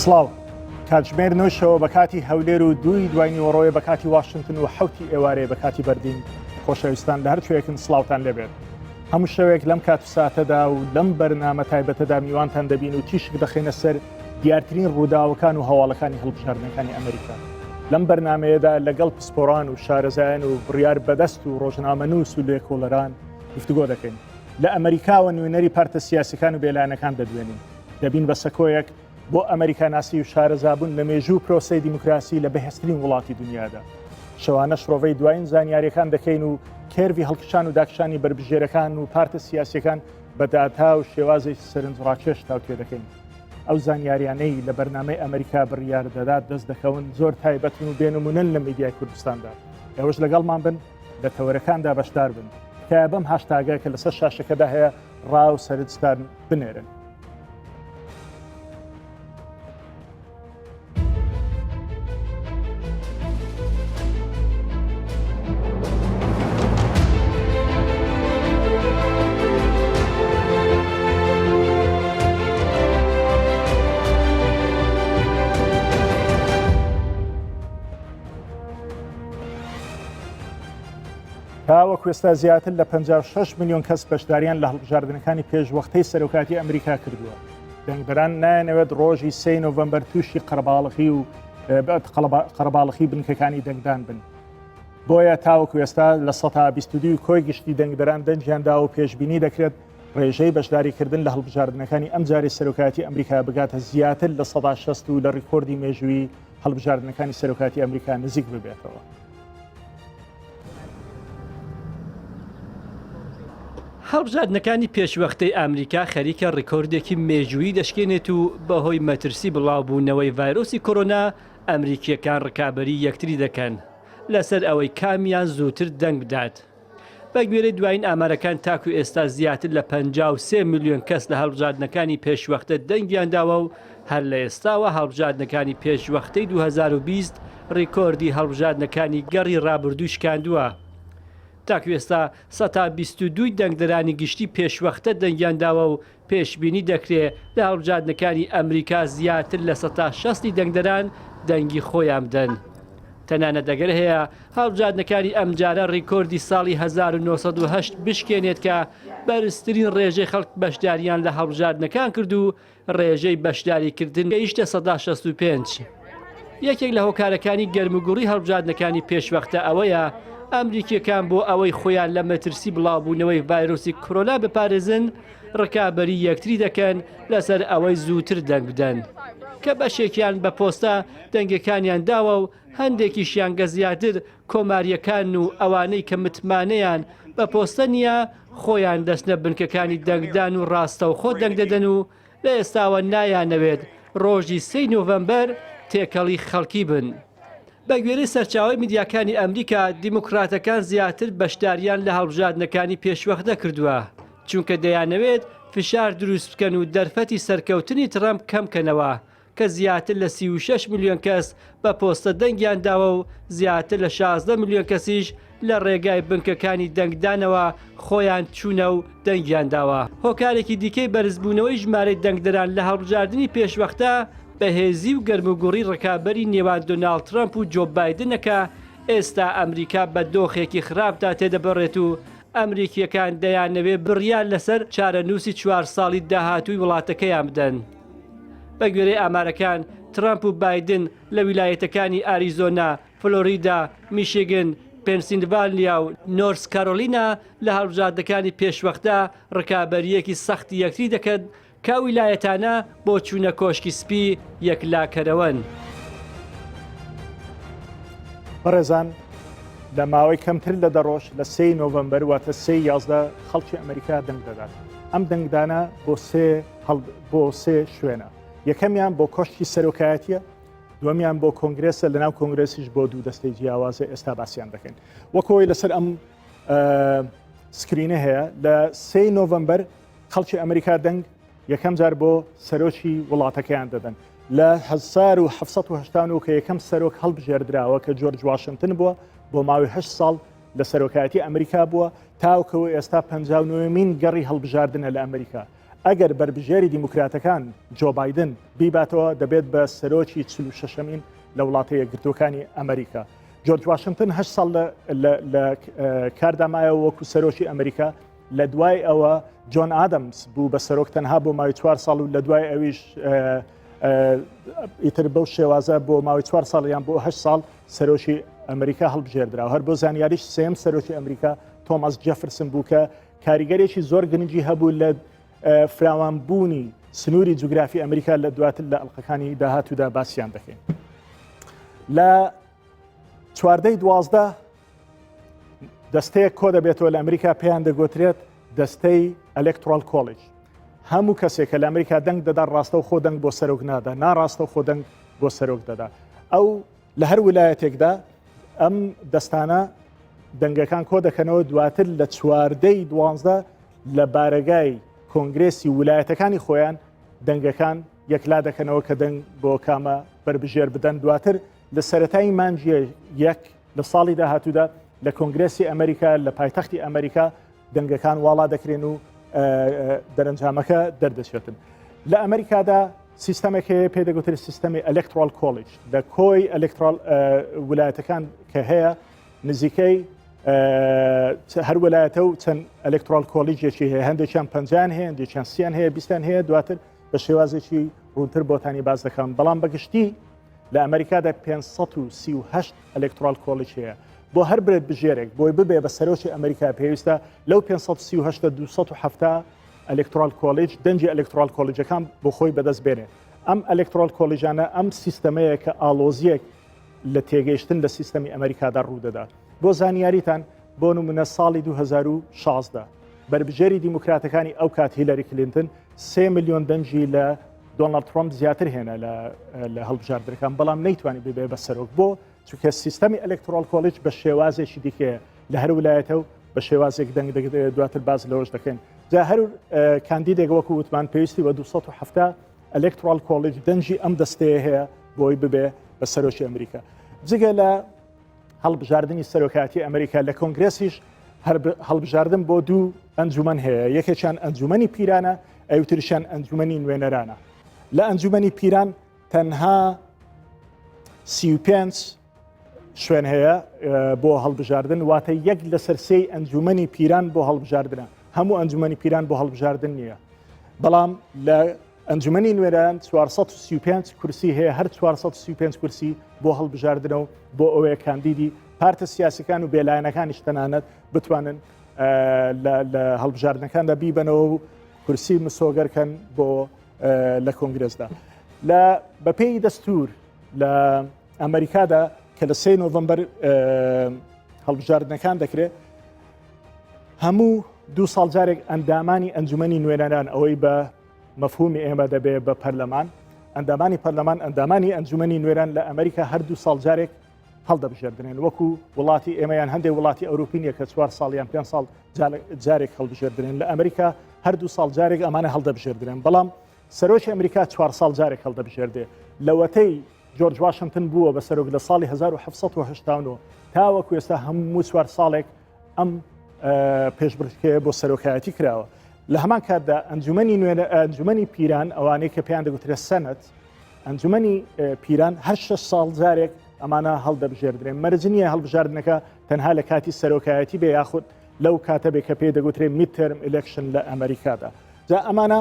سڵاو کاتژمێر نوۆشەوە بە کاتی هەولێر و دوی دوای نیوەڕۆیە بە کاتی واشنگتن و حوتی ئێوارەیە بە کاتی بەردین خۆشەویستان لە هەر کوێیەکن سڵاوتان لێبێت هەموو شەوێک لەم کات و ساتەدا و لەم بەرنامە تایبەتەدا میوانتان دەبین و تیشک دەخێنە سەر دیارترین ڕووداوەکان و هەواڵەکانی هەڵبژاردنەکانی ئەمریکا لەم بەرنمەیەدا لەگەڵ پسپۆران و شارەزایان و بڕیار بەدەست و ڕۆژنامەنووس و لێکۆڵەران گفتوگۆ دەکەین لە ئەمریکاوە نوێنەری پارتە سیاسیەکان و بێلایەنەکان دەدوێنین دەبین بە سەکۆیەک بۆ ئەمریکاناسی و شارەزابوون لە مێژوو پرۆسەی دیموکراسی لە بەهێزترین وڵاتی دنیادا شەوانەش ڕۆڤەی دوایین زانیاریەکان دەکەین و کێروی هەڵکشان و داکشانی بربژێرەکان و پارتە سیاسیەکان بە داتا و شێوازی سەرنجڕاکێش تاوتێ دەکەین ئەو زانیاریانەی لە بەرنامەی ئەمریکا بڕیار دەدات دەست دەکەون زۆر تایبەتن و بێنمونەن لە میدیای کوردستاندا ئێوەش لەگەڵمان بن لە تەوەرەکاندا بەشدار بن تا بەم هاشتاگە کە لەسەر شاشەکەدا هەیە ڕاو سەرنجتان بنێرن تاوەکو ئێستا زیاتر لە 56 میلیۆن کەس بەشداریان لە هەڵبژاردنەکانی پێشوەختەی سەرۆکاتی ئەمریکا کردووە دەنگدەران نایەنەوێت ڕۆژی 3 نۆڤەمبەر تووشی قەرەباڵغی و قەرەباڵغی بنکەکانی دەنگدان بن بۆیە تاوەکو ئێستا لە 122 کۆی گشتی دەنگدەران دەنجیاندا و پێشبینی دەکرێت ڕێژەی بەشداریکردن لە هەڵبژاردنەکانی ئەم جارەی سەرۆکاتی ئەمریکا بگاتە زیاتر لە 160 و لە ڕیکۆردی مێژووی هەڵبژاردنەکانی سەرۆکاتی ئەمریکا نزیک ببێتەوە هەڵبژاردنەکانی پێشوەختەی ئەمریکا خەریکە ڕیکۆردێکی مێژووی دەشکێنێت و بەهۆی مەترسی بڵاوبوونەوەی ڤایرۆسی کۆرۆنا ئەمریکیەکان ڕکابەری یەکتری دەکەن لەسەر ئەوەی کامیان زووتر دەنگ بدات. بە گوێرەی دوایین ئامارەکان تاکو ئێستا زیاتر لە 53 میلیۆن کەس لە هەڵبژاردنەکانی پێشوەختە دەنگیانداوە و هەر لە ئێستاوە هەڵبژاردنەکانی پێشوەختەی 2020 ڕیکۆردی هەڵبژاردنەکانی گەڕی ڕابردوو شکاندووە. تاکو ئێستا 122 دەنگدەرانی گشتی پێشوەختە دەنگیانداوە و پێشبینی دەکرێت لە هەڵبژاردنەکانی ئەمریکا زیاتر لە 160 دەنگدەران دەنگی خۆیان بدەن. تەنانەت دەگەر هەیە هەڵبژاردنەکانی ئەمجارە ڕیکۆردی ساڵی 1970 بشکێنێت کە بەرزترین ڕێژەی خەڵک بەشداریان لە هەڵبژاردنەکان کرد و ڕێژەی بەشداریکردن گەیشتە 165. یەکێک لە هۆکارەکانی گەرموگوڕی هەڵبژاردنەکانی پێشوەختە ئەوەیە ئەمریکیەکان بۆ ئەوەی خۆیان لە مەترسی بڵاوبوونەوەی ڤایرۆسی کۆرۆنا بپارێزن ڕکابەری یەکتری دەکەن لەسەر ئەوەی زووتر دەنگ بدەن کە بەشێکیان بە پۆستە دەنگەکانیان داوە و هەندێکیشیان گە زیاتر کۆماریەکان و ئەوانەی کە متمانەیان بە پۆستە نییە خۆیان دەستنە بنکەکانی دەنگدان و ڕاستەوخۆ دەنگ دەدەن و لە ئێستاوە نایانەوێت ڕۆژی 3 نۆڤەمبەر تێکەڵی خەڵکی بن. بە گوێرەی سەرچاوی میدیاکانی ئەمریکا دیموکراتەکان زیاتر بەشداریان لە هەڵبژاردنەکانی پێشوەختە کردووە چونکە دەیانەوێت فشار دروست بکەن و دەرفەتی سەرکەوتنی ترەمپ کەمکەنەوە کە زیاتر لە 36 میلیۆن کەس بە پۆستە دەنگیان داوە و زیاتر لە 16 میلیۆن کەسیش لە ڕێگای بنکەکانی دەنگدانەوە خۆیان چوونە و دەنگیان داوە. هۆکارێکی دیکەی بەرزبوونەوەی ژمارەی دەنگدەران لە هەڵبژاردننی پێشوەختە بەهێزی و گەرموگوڕی ڕکابەری نێوان دۆناڵد ترەمپ و جۆ بایدنەکە ئێستا ئەمریکا بە دۆخێکی خراپدا تێدەبڕێت و ئەمریکیەکان دەیانەوێت بڕیار لەسەر چارەنووسی 4 ساڵی داهاتووی وڵاتەکەیان بدەن. بە گوێرەی ئامارەکان ترەمپ و بایدن لە ویلایەتەکانی ئاریزۆنا، فلۆریدا، میشیگن، پێنسیلڤانیا و نۆرس کارۆلینا لە هەڵبژاردنەکانی پێشوەختە ڕکابەریەکی سەختی یەکتری دەکەن کە ویلایەتانە بۆ چوونە کۆشکی سپی یەکلاکەرەوەن. بەڕێزان لە ماوەی کەمتر لە دەڕۆژ لە 3 نۆڤەمبەر واتە 3/11 خەڵکی ئەمریکا دەنگ دەدات. ئەم دەنگدانە بۆ سێ شوێنە. یەکەمیان بۆ کۆشتی سەرۆکایەتیە، دووەمیان بۆ کۆنگرێسە لەناو کۆنگرێسیش بۆ 2 دەستەی جیاوازە ئێستا باسییان دەکەین. وەکەوەی لەسەر ئەم سکرینە هەیە لە 3 نۆڤەمبەر خەڵکی ئەمریکا دەنگ یەکەم جار بۆ سەرۆکی وڵاتەکەیان دەدەن. لە 1780 کە یەکەم سەرۆک هەڵبژێردراوە کە جۆرج واشنگتن بووە بۆ ماوەی 8 ساڵ لە سەرۆکایەتی ئەمریکا بووە تاوکەوە ئێستا 59مین گەڕی هەڵبژاردنە لە ئەمریکا. ئەگەر بربژێری دیموکراتەکان جۆ بایدن بیباتەوە دەبێت بە سەرۆکی 46مین لە وڵاتە یەکگرتوەکانی ئەمریکا. جۆرج واشنگتن 8 ساڵ لە کاردامایەوە وەکو سەرۆکی ئەمریکا. لە دوای ئەوە جۆن ئادەمس بوو بە سەرۆک تەنها بۆ ماوەی 4 ساڵ و لە دوای ئەویش ئیتر بەو شێوازە بۆ ماوەی 4 ساڵ یان بۆ 8 ساڵ سەرۆکی ئەمریکا هەڵبژێردرا و هەر بۆ زانیاریش سێم سەرۆکی ئەمریکا تۆماس جەفرسن بوو کە کاریگەرێکی زۆر گرنگی هەبوو لە فراوانبوونی سنووری جوگرافی ئەمریکا لە دواتر لە ئەڵلقەکانی داهاتوودا باسییان دەکەین. لە 12 دەستەیە کۆ دەبێتەوە لە ئەمریکا پێیان دەگوترێت دەستەی ئەلێکتۆرال کۆڵیج. هەموو کەسێک کە لە ئەمریکا دەنگ دەدا ڕاستە و خۆ دەنگ بۆ سەرۆک نادا، ناڕاستە و خۆ دەنگ بۆ سەرۆک دەدا. ئەو لە هەر ویلایەتێکدا ئەم دەستانە دەنگەکان کۆ دەکەنەوە دواتر لە 12 لە بارگای کۆنگرێسی ویلایەتەکانی خۆیان دەنگەکان یەکلا دەکەنەوە کە دەنگ بۆ کامە بربژێر بدەن. دواتر لە سەرەتای مانجیە یەک لە ساڵی داهاتوودا لە کۆنگرێسی ئەمریکا لە پایتەختی ئەمریکا دەنگەکان واڵا دەکرێن و دەرەنجامەکە دەردەچێتن. لە ئەمریکادا سیستەمێک هەیە پێدەگوترێت سیستەمی ئەلێکتۆرال کۆڵیج. لە کۆی ئەلێکتۆرال ویلایەتەکان کە هەیە نزیکەی هەر ویلایەتە و چەند ئەلێکتۆرال کۆلیجێکی هەیە، هەندێکیان 50 هەیە، هەندێکیان 30 هەیە، 20 هەیە. دواتر بە شێوازێکی ڕوونتر بۆتانی باز دەکەم. بەڵام بەگشتی لە ئەمریکادا 538 ئەلێکتۆرال کۆلیج هەیە. بۆ هەر برێت بژێرێک بۆی ببێ بە سەرۆکی ئەمریکا پێویستە لەو 538 270 ئەلێکتۆرال کۆلیج دەنجی ئەلێکتۆرال کۆلیجەکان بۆ خۆی بەدەست بێنێ. ئەم ئەلێکتۆرال کۆلیجانە ئەم سیستەمەیە کە ئالۆزیەک لە تێگەیشتن لە سیستەمی ئەمریکادا ڕوودەدا. بۆ زانیاریتان بۆ نمونە ساڵی 2016 بربژێری دیموکراتەکانی ئەو کات هیلاری کلینتن 3 ملیۆن دەنجی لە دۆناڵد ترامپ زیاتر هێنا لە هەڵبژاردنەکان، بەڵام نەیتوانی ببێ بە سەرۆک بۆ چونکە سیستەمی ئەلێکتۆرال کۆلیج بە شێوازێکی دیکەیە لە هەر ویلایەتە و بە شێوازێک دەنگ دواتر باز لەوەش دەکەن. جا هەر کاندیدێک وەکو وتمان پێویستی بە 270 ئەلێکتۆرال کۆلیج دەنجی ئەم دەستەیە هەیە بۆی ببێ بە سەرۆکی ئەمریکا. جگە لە هەڵبژاردننی سەرۆکاتی ئەمریکا لە کۆنگرێسیش هەڵبژاردن بۆ دوو ئەنجومەن هەیە. یەکێکیان ئەنجومەنی پیرانە، ئەوتریشیان ئەنجومەنی نوێنەرانە. لە ئەنجومەنی پیران تەنها 35 شوێن هەیە بۆ هەڵبژاردن، واتە یەک لەسەر سێی ئەنجومەنی پیران بۆ هەڵبژاردنە. هەموو ئەنجومەنی پیران بۆ هەڵبژاردن نییە. بەڵام لە ئەنجومەنی نوێنەران 435 کورسی هەیە، هەر 435 کورسی بۆ هەڵبژاردنەوە بۆ ئەوەیە کاندیدی پارتە سیاسەکان و بێلایەنەکانیش تەنانەت بتوانن لە هەڵبژاردنەکاندا بیبەنەوە و کورسی مسۆگەرکەن بۆ لە کۆنگرێسدا. بەپێی دەستور لە ئەمریکادا کە لە 3 نۆڤەمبەر هەڵبژاردنەکان دەکرێت، هەموو 2 ساڵ جارێک ئەندامانی ئەنجومەنی نوێنەران ئەوەی بە مەفهومی ئێمە دەبێت بە پەرلەمان، ئەندامانی پەرلەمان ئەندامانی ئەنجومەنی نوێران لە ئەمریکا هەر 2 ساڵ جارێک هەڵدەبژێردنێن، وەکو وڵاتی ئێمەیان هەندێک وڵاتی ئەوروپینیە کە 4 ساڵ یان 5 ساڵ جارێک هەڵبژێردنێن. لە ئەمریکا هەر 2 ساڵ جارێک ئەمانە هەڵدەبژێردنێن. بەڵام سەرۆکی ئەمریکا 4 ساڵ جارێک هەڵدەبژێردێ. لەوەتەی جۆرج واشنگتن بووە بە سەرۆک لە ساڵی 1789 تاوەکو ئێستا هەموو 4 ساڵێک ئەم پێشبڕکێ بۆ سەرۆکایەتی کراوە. لە هەمان کاتدا ئەنجومەنی پیران ئەوانەی کە پێیان دەگوترێت سەنەت، ئەنجومەنی پیران هەر 6 ساڵ جارێک ئەمانە هەڵدەبژێردرێن. مەرجنیە هەڵبژاردنەکە تەنها لە کاتی سەرۆکایەتی بێ یاخود لەو کاتە بێ کە پێی دەگوترێت میدترم ئلێکشن لە ئەمریکادا. جا ئەمانە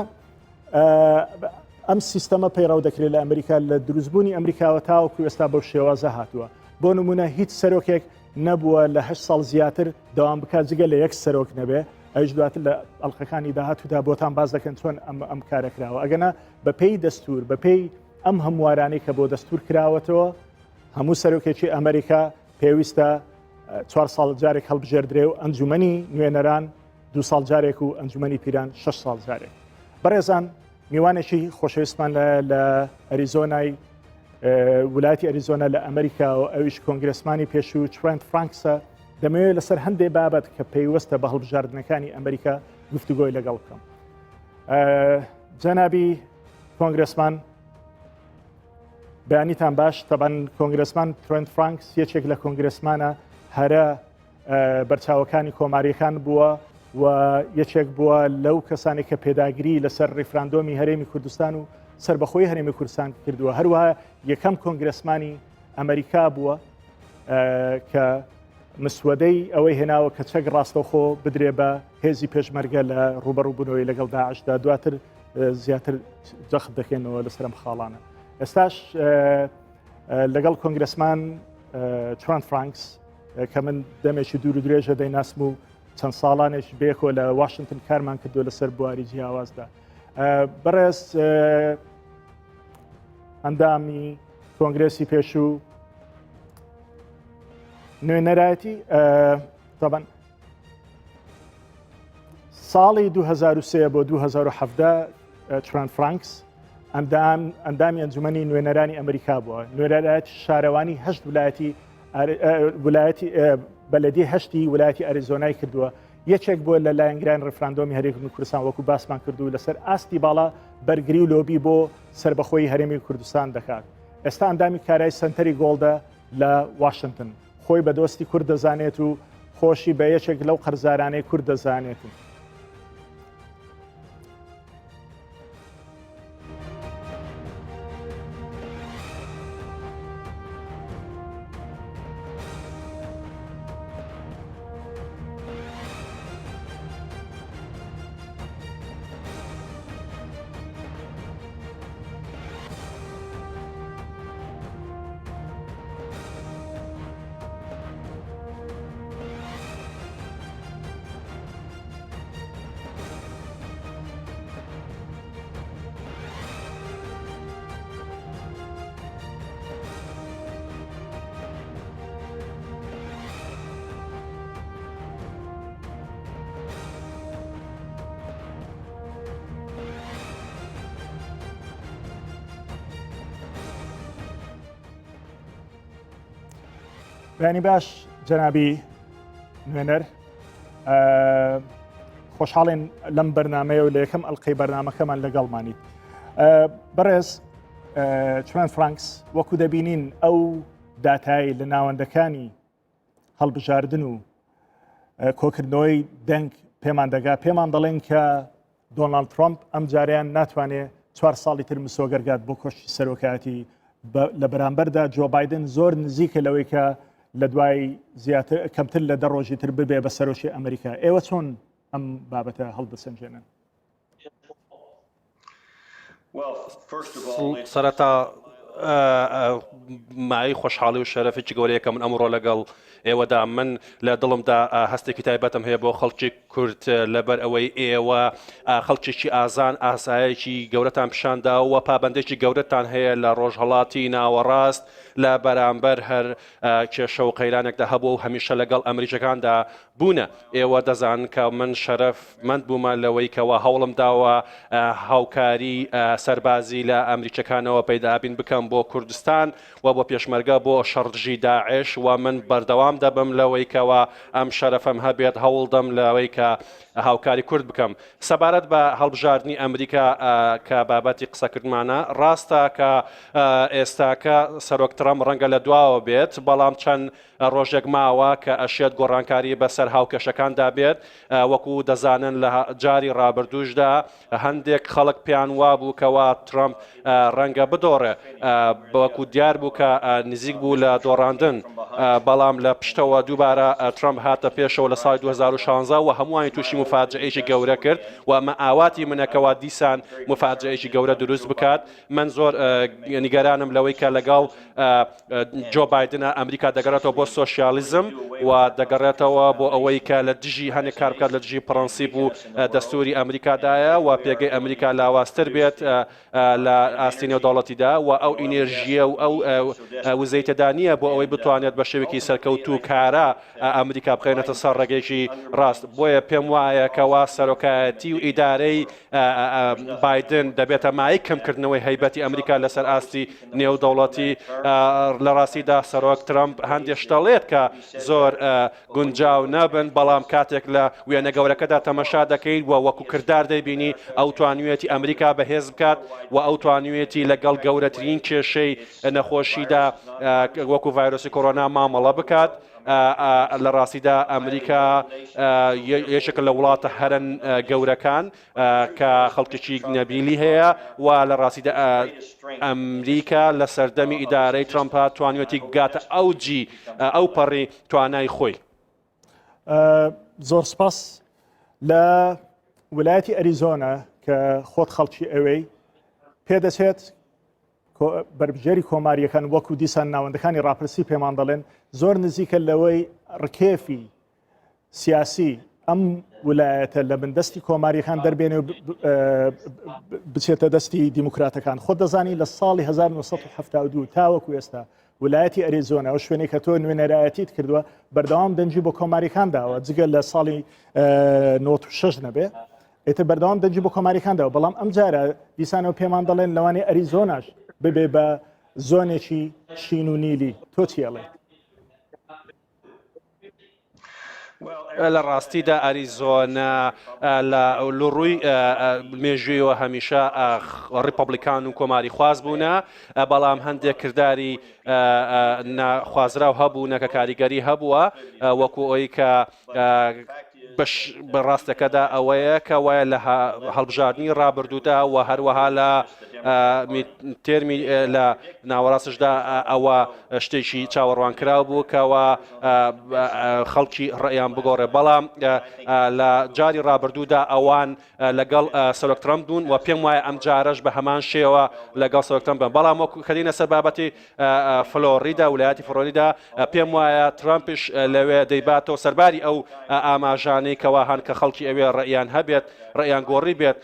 ئەم سیستەمە پەیڕاو دەکرێت لە ئەمریکا لە دروستبوونی ئەمریکاوە تاوەکو ئێستا بەو شێوازە هاتووە. بۆ نمونە هیچ سەرۆکێک نەبووە لە 8 ساڵ زیاتر دەوام بکات جگە لە یەک سەرۆک نەبێ. ئەوش دواتر لە ئەڵلقەکانی داهاتوودا بۆتان باز دەکەن چۆن ئەم کارەکراوە. ئەگەنا بەپێی دەستور بەپێی ئەم هەموارانەی کە بۆ دەستور کراوەتەوە هەموو سەرۆکێکی ئەمریکا پێویستە 4 ساڵ جارێک هەڵبژێردرێ و ئەنجومەنی نوێنەران 2 ساڵ جارێک و ئەنجومەنی پیران 6 ساڵ جارێک. بەڕێزان میوانێکی خۆشەویستمان لە ئەریزۆنای ولاتی ئەریزۆنا لە ئەمریکا و ئەویش کۆنگرسمانی پێشوو ترنت فرانکسە دەمەوێت لەسەر هەندێک بابەت کە پەیوەستە بە هەڵبژاردنەکانی ئەمریکا گفتوگۆی لەگەڵ بکەم. جەنابی کۆنگرسمان بەیانیتان باش، تەبەن کۆنگرسمان ترنت فرانکس یەکێک لە کۆنگرسمانە هەرە بەرچاوەکانی کۆماریەکان بووە و یەکێک بووە لەو کەسانی کە پێداگیری لەسەر ڕیفراندۆمی هەرێمی کوردستان و سربەخۆی هەرێمی کوردستان کردووە. هەروەها یەکەم کۆنگرسمانی ئەمریکا بووە کە مسودەی ئەوەی هێناوە کە چەک ڕاستەوخۆ بدرێ بە هێزی پێشمەرگە لە ڕوبەڕووبوونەوەی لەگەڵ داعشدا، دواتر زیاتر جەخت دەکەنەوە لەسەرم خاڵانە. ئێستاش لەگەڵ کۆنگرسمان ترانت فرانکس کە من دەمێکی دوور و درێژە دەیناسم و چەند ساڵانێک بێکۆ لە واشنگتن کارمان کردو لەسەر بواری جیاوازدا. بەڕێز ئەندامی کۆنگرێسی پێشوو نوێنەرایەتی طبعاً ساڵی 2003 بۆ 2017 ترانت فرانکس ئەندامی ئەنجومەنی نوێنەرانی ئەمریکا بووە. نوێنەرایەتی شارەوانی 8 ویلایەتی بەلەدی 8 ویلایەتی ئەریزۆنای کردووە. یەکێک بۆ لە لایەنگران ڕێفراندۆمی هەرێمی کوردستان وەکو باسمان کردو لەسەر ئاستی باڵا بەرگری و لۆبی بۆ سربەخۆی هەرێمی کوردستان دەکات. ئێستا ئەندامی کارای سنتەری گۆڵدە لە واشنگتن، خۆی بە دۆستی کورد دەزانێت و خۆشی بە یەکێک لەو قەرزارانەی کورد دەزانێت. بەیانی باش جەنابی نوێنەر، خۆشحاڵین لەم بەرنامەیە و لە یەکەم ئەڵقەی بەرنامەکەمان لەگەڵمانیت. بەڕێز ترانت فرانکس، وەکو دەبینین ئەو داتایی لە ناوەندەکانی هەڵبژاردن و کۆکردنەوەی دەنگ پێمان دەگا، پێمان دەڵێن کە دۆناڵد ترامپ ئەم جاریان ناتوانێت 4 ساڵی تر مسۆگەرگات بۆ کۆشتی سەرۆکایەتی. لە بەرامبەردا جۆ بایدن زۆر نزیکە لەوەی کە لە دوای کەمتر لە 10 ڕۆژی تر ببێ بە سەرۆکی ئەمریکا. ئێوە چۆن ئەم بابەتە هەڵدەسەنجێنن؟ سەرەتا مای خۆشحاڵی و شەرەفێکی گەورەیەکە من ئەمڕۆ لەگەڵ ئێوەدا من لە دڵمدا هەستێکی تایبەتم هەیە بۆ خەڵکی کورد لەبەر ئەوەی ئێوە خەڵکێکی ئازان ئاسایەکی گەورەتان پیشاندا و پابەندێکی گەورەتان هەیە لە ڕۆژهەڵاتی ناوەڕاست لە بەرامبەر هەر کێشە و قەیرانێکدا هەبوو و هەمیشە لەگەڵ ئەمریکەکاندا بوونە. ئێوە دەزان کە من شەرەفمەند بوومە لەوەی کەەوە هەوڵم داوە هاوکاری سەربازی لە ئەمریکەکانەوە پەیدابین بکەم بۆ کوردستان و بۆ پێشمەرگە بۆ شەڕژی داعش، و من بەردەوام دەبم لەوەی کەەوە ئەم شەرەفم هەبێت هەوڵدەم لەوەی کە هاوکاری کورد بکەم. سەبارەت بە هەڵبژاردننی ئەمریکا کە بابەتی قسەکردمانە، ڕاستە کە ئێستاکە سەرۆک ترامپ ڕەنگە لە دواوە بێت، بەڵام چەند ڕۆژێک ماوە کە ئەشێت گۆڕانکاری بەسەر هاوکەشەکاندا بێت. وەکو دەزانن لە جاری ڕابردووشدا هەندێک خەڵک پیان وابوو کەوا ترامپ ڕەنگە بدۆڕێ، وەکو دیار بوو کە نزیک بوو لە دۆڕاندن، بەڵام لە پشتەوە دووبارە ترامپ هاتە پێشەوە لە ساڵی 2016 و هەمووانی تووشی مفاجعەیەکی گەورە کرد و ئەمە ئاواتی منەکەوە دیسان مفاجعەیەکی گەورە دروست بکات. من زۆر نیگەرانم لەوەی کە لەگەڵ جۆ بایدنە ئەمریکا دەگەڕێتەوە بۆ سۆشیالیزم و دەگەڕێتەوە بۆ ئەوەی کە لە دژی هەنێک کار بکات لە دژی پرەنسیپ و دەستوری ئەمریکادایە و پێگەی ئەمریکا لاوااستر بێت لە ئاستینە و دەوڵەتیدا و ئەو ئینێرژیە و ئەو وزەیتەدا نییە بۆ ئەوەی بتوانێت بە شێوێکی سەرکەوتوو کارە ئەمریکا بخێنێتە سەر ڕێگەیەکی ڕاست. بۆیە پێم وایە کەوا سەرۆکایەتی و ئیدارەی بایدن دەبێتە مای کەمکردنەوەی هەیبەتی ئەمریکا لەسەر ئاستی نێودەوڵەتی. لە ڕاستیدا سەرۆک ترامپ هەندێک شتەڵێت کە زۆر گونجاو نەبن، بەڵام کاتێک لە وێنە گەورەکەدا تەمەشا دەکەیت و وەکو کردار دەیبینی ئەو توانوێتی ئەمریکا بەهێز بکات و ئەو توانوێتی لەگەڵ گەورەترین کێشەی نەخۆشیدا وەکو ڤایرۆسی کۆڕۆنا مامەڵە بکات. لە ڕاستیدا ئەمریکا یەکێکە لە وڵاتە هەرن گەورەکان کە خەڵکێکی نەبیلی هەیە و لە ڕاستیدا ئەمریکا لە سەردەمی ئیدارەی ترامپا توانیوەتی گاتە ئەوجی ئەو پەڕی توانای خۆی. زۆر سپاس. لە ویلایەتی ئەریزۆنا کە خۆت خەڵکی ئەوەی پێدەچێت بربژێری کۆماریەکان وەکو دیسان ناوەندەکانی ڕاپرسی پێمان دەڵێن زۆر نزیکە لەوەی ڕکێفی سیاسی ئەم ویلایەتە لە بندستی کۆماریەکان دەربێنێ و بچێتە دەستی دیموکراتەکان. خۆت دەزانی لە ساڵی 1972 تاوەکو ئێستا ویلایەتی ئەریزۆنا ئەو شوێنێک کە تۆ نوێنەرایەتیت کردووە بەردەوام دەنجی بۆ کۆماریەکان داوە جگە لە ساڵی 96 نەبێ ئێتە بەردەوام دەنجی بۆ کۆماریەکان داوە. بەڵام ئەم جارە دیسانەوە پێمان دەڵێن لەوانەیە ئەریزۆناش ببێ بە زۆنێکی شین و نیلی. تۆ چیڵێ؟ لە ڕاستیدا ئەریزۆنا لە ڕووی مێژوویەوە هەمیشە ڕیپەبلیکان و کۆماری خواز بوونە، بەڵام هەندێک کردداری ناخوازراو هەبوو نەکە کاریگەری هەبووە وەکو ئەوی کە بەڕاستەکەدا ئەوەیە کە وایە لە هەڵبژاردننی ڕابردوودا و هەروەها لە تێرمی لە ناوەڕاستشدا ئەوە شتێکی چاوەڕوانکراو بوو کەەوە خەڵکی ڕێیان بگۆڕێ. بەڵام لە جاری ڕابردوودا ئەوان لەگەڵ سەرۆک ترامپ بوون و پێم وایە ئەم جارەش بە هەمان شێوە لەگەڵ سەرۆک ترامپ بن. بەڵام وەکو کەدینە سەر بابەتی فلۆریدا ویلایەتی فلۆریدا پێم وایە ترامپش لەوێ دەیباتەوە سەرباری ئەو ئاماژانەی کەوا هەن کە خەڵکی ئەوێ ڕێیان هەبێت ڕێیان گۆڕی بێت.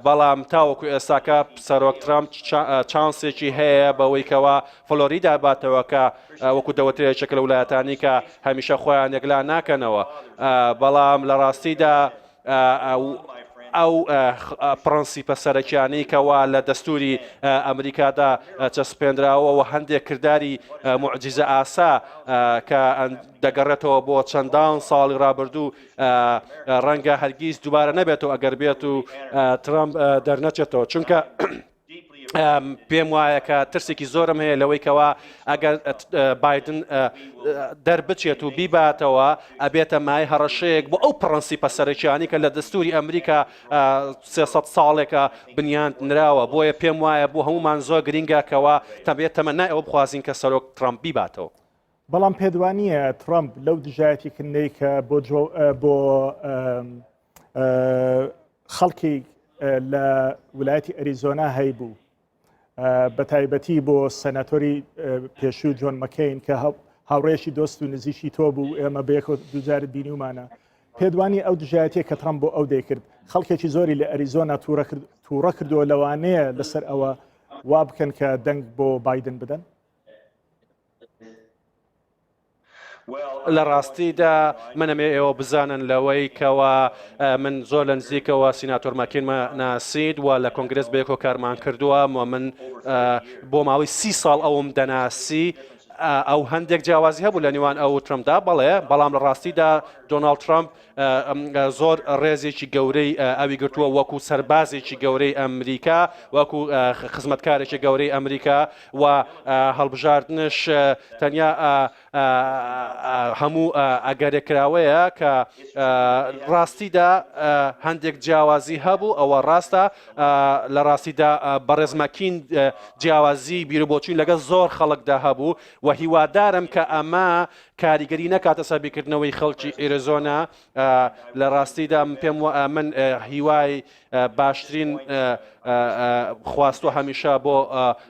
بەڵام تاوەکو ئێستاکە سەرۆک ترامپ چانسێکی هەیە بەوەی کەەوە فلۆریدا باتەوە کە وەکو دەوەترێکێک لە ویلایەتانی کە هەمیشە خۆیان یەکلا ناکەنەوە. بەڵام لە ڕاستیدا ئەو پرەنسیپە سەرەکیانەی کەوا لە دەستوری ئەمریکادا چەسپێنراوە و هەندێک کردداری معجزە ئاسا کە دەگەڕێتەوە بۆ چەندان ساڵی ڕابردوو ڕەنگە هەرگیز دووبارە نەبێتەوە ئەگەر بێت و ترامپ دەرنەچێتەوە. چونکە پێم وایە کە ترسێکی زۆرم هەیە لەوەی کەوا ئەگەر بایدن دەربچێت و بیباتەوە ئەبێتە مای هەڕەشەیەک بۆ ئەو پرەنسیپە سەرەکیانی کە لە دەستوری ئەمریکا 300 ساڵێکە بنیان نراوە. بۆیە پێم وایە بۆ هەمومان زۆر گرینگە کەوا تەبێت تەمەنای ئەوە بخوازین کە سەرۆک ترامپ بیباتەوە. بەڵام پێدوانیە ترامپ لەو دژایەتی کردنەی کە بۆ خەڵکی لە ویلایەتی ئەریزۆنا هەیبوو بە تایبەتی بۆ سەناتۆری پێشوو جۆن مەکەین کە هاوڕێشی دۆست و نزیشی تۆ بوو ئێمە بەیەکەوە دووجارت بینیومانە. پێدوانی ئەو دژایەتیە کە ترامپ بۆ ئەو دەیکرد خەڵکێکی زۆری لە ئەریزۆنا تووڕە کردووە لەوانەیە لەسەر ئەوە وا بکەن کە دەنگ بۆ بایدن بدەن. لە ڕاستیدا منەمێ ئێوە بزانن لەوەی کەوا من زۆر لە نزیکەوە سیناتۆر ماکینمە ناسید و لە کۆنگرس بەیەکەوە کارمان کردووە و من بۆ ماوەی 30 ساڵ ئەوم دەناسی. ئەو هەندێک جیاوازی هەبوو لە نێوان ئەو ترامپدا بەڵام لە ڕاستیدا دۆناڵد ترامپ زۆر ڕێزێکی گەورەی ئەوی گرتووە وەکو سەربازێکی گەورەی ئەمریکا وەکو خزمەتکارێکی گەورەی ئەمریکا و هەڵبژاردنش تەنیا هەموو ئەگەرێکراوەیە کە ڕاستیدا هەندێک جیاوازی هەبوو. ئەوە ڕاستە لە ڕاستیدا بەڕێزمەکین جیاوازی بیرۆبۆچووی لەگەڵ زۆر خەڵکدا هەبوو و هیوادارم کە ئەمە کاریگەری نەکاتە سەربیکردنەوەی خەڵکی ئێرزۆنا. لە ڕاستیدا پێم من هیوای باشترین خواستوە هەمیشە بۆ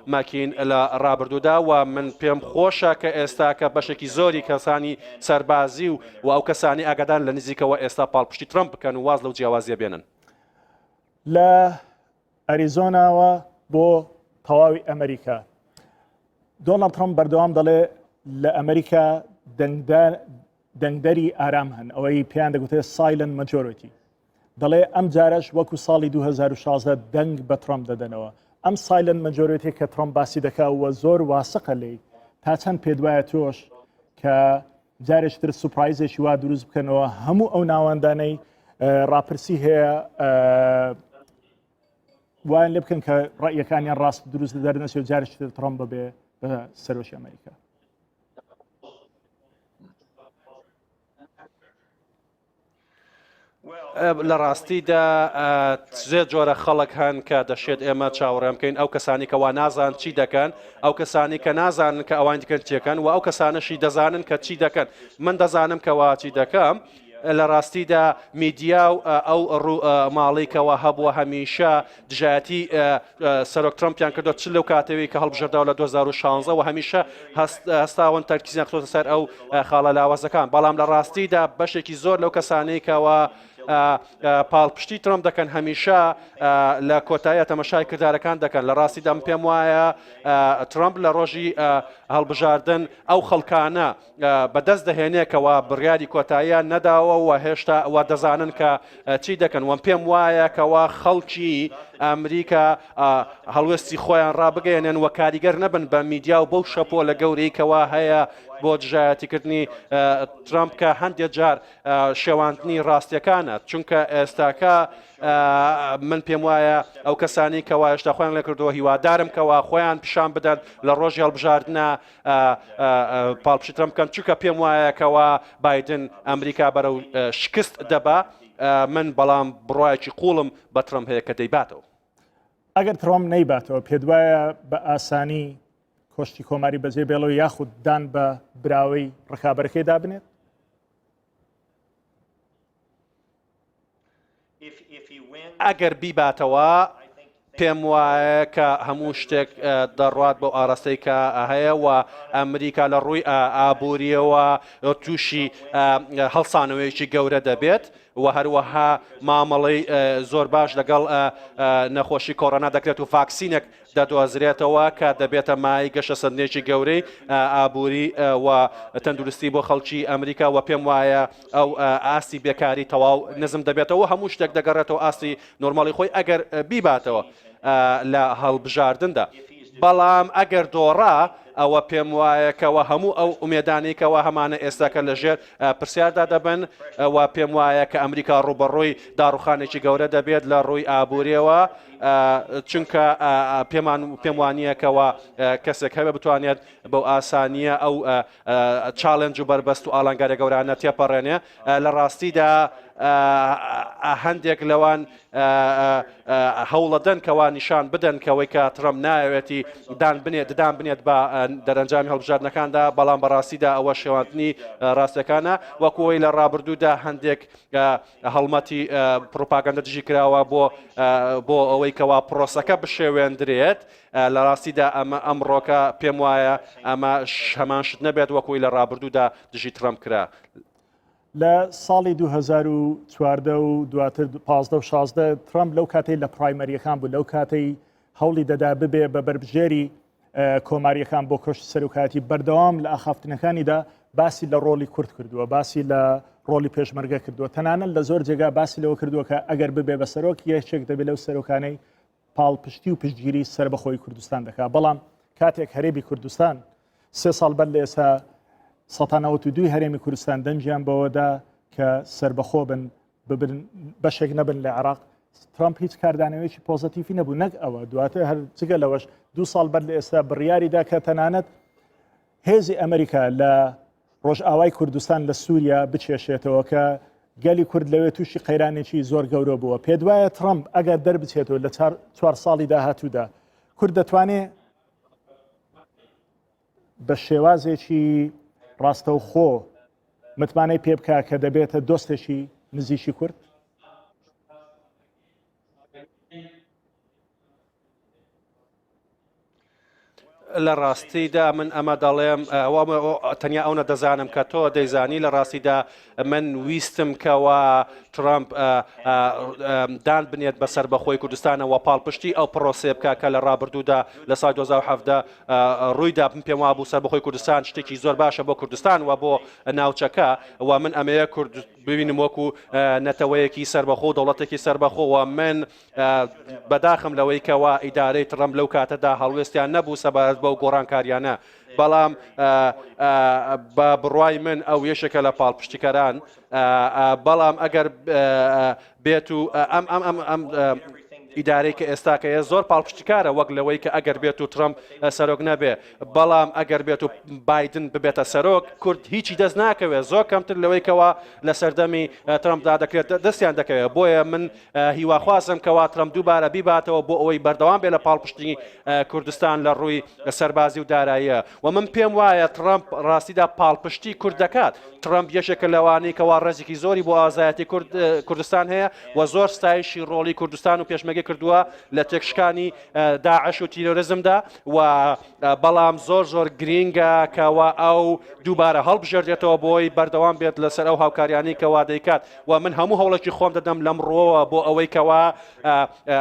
ماکین لە ڕابردوودا و من پێم خۆشە کە ئێستا کە بەشێکی زۆری کەسانی سەربازی و ئەو کەسانی ئاگادان لە نزیکەوە ئێستا پاڵپشتی ترامپ بکەن و واز لەو جیاوازیە بێنن. لە ئەریزۆناوە بۆ تەواوی ئەمریکا دۆناڵد ترامپ بەردەوام دەڵێ لە ئەمریکا دەنگدەری ئارام هەن ئەوەی پێیان دەگوتێت سایلنت مەجۆریتی. دەڵێ ئەم جارەش وەکو ساڵی 2016 دەنگ بە ترامپ دەدەنەوە. ئەم سایلنت مەجۆریتی کە ترامپ باسی دەکاوە زۆر واسقە لێی تا چەند پێدوایە تۆش کە جارێکتر سوپرایزێکی وا دروست بکەنەوە هەموو ئەو ناوەندانەی ڕاپرسی هەیە وایان لێ بکەن کە ڕێیەکانیان ڕاست دروست دەرنەچێت جارێکتر ترامپ ببێ بە سەرۆشی ئەمریکا. لە ڕاستیدا زێ جۆرە خەڵک هەن کە دەشێت ئێمە چاوەڕێم بکەین ئەو کەسانی کەوا نازان چی دەکەن ئەو کەسانی کە نازانن کە ئەوان دیکەن چیەکەن و ئەو کەسانەشی دەزانن کە چی دەکەن من دەزانم کەوا چی دەکەم لە ڕاستیدا میدیا و ئەو ماڵێکەوە هەبووە هەمیشە دژایەتی سەرۆک ترامپیان کردو چ لەو کاتەوەی کە هەڵبژێرداوە لە 2016 و هەمیشە هەستاون تەرکیزیان خۆتە سەر ئەو خاڵە لاوازەکان بەڵام لە ڕاستیدا بەشێکی زۆر لەو کەسانەی کەوە پاڵپشتی ترامپ دەکەن هەمیشە لە کۆتاییە تەمەشای کردارەکان دەکەن لە ڕاستیدا پێم وایە ترامپ لە ڕۆژی هەڵبژاردن ئەو خەڵکانە بەدەست دەهێنێکەوە بڕیاری کۆتاییە نەداوە و هێشتا ئەوە دەزانن کە چی دەکەن وەم پێم وایە کەوا خەڵکی ئەمریکا هەڵوێستی خۆیان ڕابگەێنن و کاریگەر نەبن بە میدیا و بەو شەپۆ لە گەورەیکەوە هەیە بۆ دژایەتیکردنی ترامپ کە هەندێک جار شێواندنی ڕاستیەکانە چونکە ئێستاکە من پێم وایە ئەو کەسانی کەوا هێشتا خۆیان لێ کردەوە هیوادارم کەوا خۆیان پیشان بدەن لە ڕۆژی هەڵبژاردنە پاڵپشتی ترامپ بکەن چونکە پێم وایە کەوا بایدن ئەمریکا بەرەو شکست دەبا من بەڵام بڕایەکی قوڵم بە ترامپ هەیە کە دەیباتەوە ئەگەر ترامپ نەیباتەوە پێت وایە بە ئاسانی کۆشتی کۆماری بەجێ بێڵەوە یاخود دان بە براوەی ڕکابەرەکەی دابنێت ئەگەر بیباتەوە پێم وایە کە هەموو شتێک دەڕات بۆ ئاراستەی کە هەیە و ئەمریکا لە ڕووی ئابوووریەوە تووشی هەڵسانەوەیکی گەورە دەبێت و هەروەها مامەڵەی زۆر باش لەگەڵ نەخۆشی کۆڕۆنا دەکرێت و ڤاکسینێک دەدۆزرێتەوە کە دەبێتە مای گەشە سەردنێکی گەورەی ئابووری و تەندروستی بۆ خەڵکی ئەمریکا و پێم وایە ئەو ئاستی بێکاری تەواو نزم دەبێتەوە هەموو شتێک دەگەڕێتەوە ئاستی نۆرماڵی خۆی ئەگەر بیباتەوە لە هەڵبژاردندا بەڵام ئەگەر دۆڕا ئەوە پێم وایە کەەوە هەموو ئەو ئومێدانێکەوە هەمانە ئێستاکە لەژێر پرسیاردا دەبن و پێم وایە کە ئەمریکا ڕوبەڕووی داڕوخانێکی گەورە دەبێت لە ڕووی ئابووریەوە چونکە پێم وانیەکەوە کەسێک هەبێ بتوانێت بەو ئاسانیە ئەو چاڵنج و بەربەست و ئالانگارە گەورانە تێپەڕێنێ لە ڕاستیدا هەندێک لەوان هەوڵەدەن کەوا نیشان بدەن کەوەی کە ترامپ نایەوێتی ددان بنێت بە دەرەنجامی هەڵبژاردنەکاندا بەڵام بەڕاستیدا ئەوە شێواندنی ڕاستەکانە وەکوەوەی لە ڕابردوودا هەندێک هەڵمەتی پرۆپاگەندە دژی کراوە بۆ ئەوەی کەوا پرۆسەکە بشێوێندرێت لە ڕاستیدا ئەمە ئەمڕۆکە پێم وایە ئەمە هەمان شت نەبێت وەکوی لە ڕابردوودا دژی ترامپ کرا. لە ساڵی 2014 و دواتر 15 و 16 ترامپ لەو کاتەی لە پرایمەریەکان بوو لەو کاتەی هەوڵی دەدا ببێ بە بەربژێری کۆماریەکان بۆ کۆشتی سەرۆکاتی بەردەوام لە ئاخافتنەکانیدا باسی لە ڕۆڵی کورد کردووە باسی لە ڕۆڵی پێشمەرگە کردووە تەنانەت لە زۆر جێگا باسی لەوە کردووە کە ئەگەر ببێ بە سەرۆک یەکێک دەبێت لەو سەرۆکانەی پاڵپشتی و پشتگیری سەر بەخۆی کوردستان دەکات بەڵام کاتێک هەرێمی کوردستان 3 ساڵ بەر لە ئێستا 1992 هەرێمی کوردستان دەنجیان بەوەدا کە سربەخۆ بن بەشێک نەبن لە عێراق ترامپ هیچ کاردانەوەیکی پۆزتیفی نەبوو نەک ئەوە دواتر هەر جگە لەوەش 2 ساڵ بەر لە ئێستا بڕیاریدا کە تەنانەت هێزی ئەمریکا لە ڕۆژئاوای کوردستان لە سووریا بچێشێتەوە کە گەلی کورد لەوێ تووشی قەیرانێکی زۆر گەورە بووە پێ دوایە ترامپ ئەگەر دەربچێتەوە لە 4 ساڵی داهاتوودا کورد دەتوانێت بە شێوازێکی ڕاستەوخۆ متمانەی پێ بکە کە دەبێتە دۆستێکی نزیکی کورد؟ لە ڕاستیدا من ئەمە دەڵێم تەنیا ئەوە دەزانم کە تۆ دەیزانی لە ڕاستیدا من ویستم کەەوە ترامپ دان بنێت بەسەر بەخۆی کوردستانەوە پاڵپشتی ئەو پرۆسێ بکە کە لە ڕابردوودا لە سای 2017 ڕوویدا پێم وابوو سەر بەخۆی کوردستان شتێکی زۆر باشە بۆ کوردستان و بۆ ناوچەکە و من ئەمەیە کورد ببینم وەکو نەتەوەیەکی سەربەخۆ دەوڵەتێکی سەربەخۆوە من بەداخم لەوەی کەەوە ئیدارەی ترامپ لەو کاتەدا هەڵوێستیان نەبوو سەبارەت بەو گۆڕانکاریانە بەڵام بە بڕوای من ئەو یەشێکە لە پاڵپشتیکەران بەڵام ئەگەر بێت و ئیدارەی کە ئێستاکەیە زۆر پاڵپشتیکارە وەک لەوەی کە ئەگەر بێت و ترەمپ سەرۆک نەبێ بەڵام ئەگەر بێت و بایدن ببێتە سەرۆک کورد هیچی دەست ناکەوێت زۆر کەمتر لەوەی کەوا لە سەردەمی ترەمپدا دەکرێت دەستیان دەکەوێت بۆیە من هیواخوازم کەوا ترەمپ دووبارە بیباتەوە بۆ ئەوەی بەردەوام بێ لە پاڵپشتی کوردستان لە ڕووی سەربازی و داراییە و من پێم وایە ترەمپ ڕاستیدا پاڵپشتی کورد دەکات ترەمپ یەکێکە لەوانەی کەوا ڕێزێکی زۆری بۆ ئازایەتی کوردستان هەیە و زۆر ستایشی ڕۆڵی کوردستان و پێشمەرگی کردووە لە تێکشکانی داعش و تیرۆریزمدا و بەڵام زۆر گرینگە کەوا ئەو دووبارە هەڵبژێردێتەوە بۆی بەردەوام بێت لەسەر ئەو هاوکاریانی کەوا دەیکات و من هەموو هەوڵێکی خۆم دەدەم لەمڕۆوە بۆ ئەوەی کەوا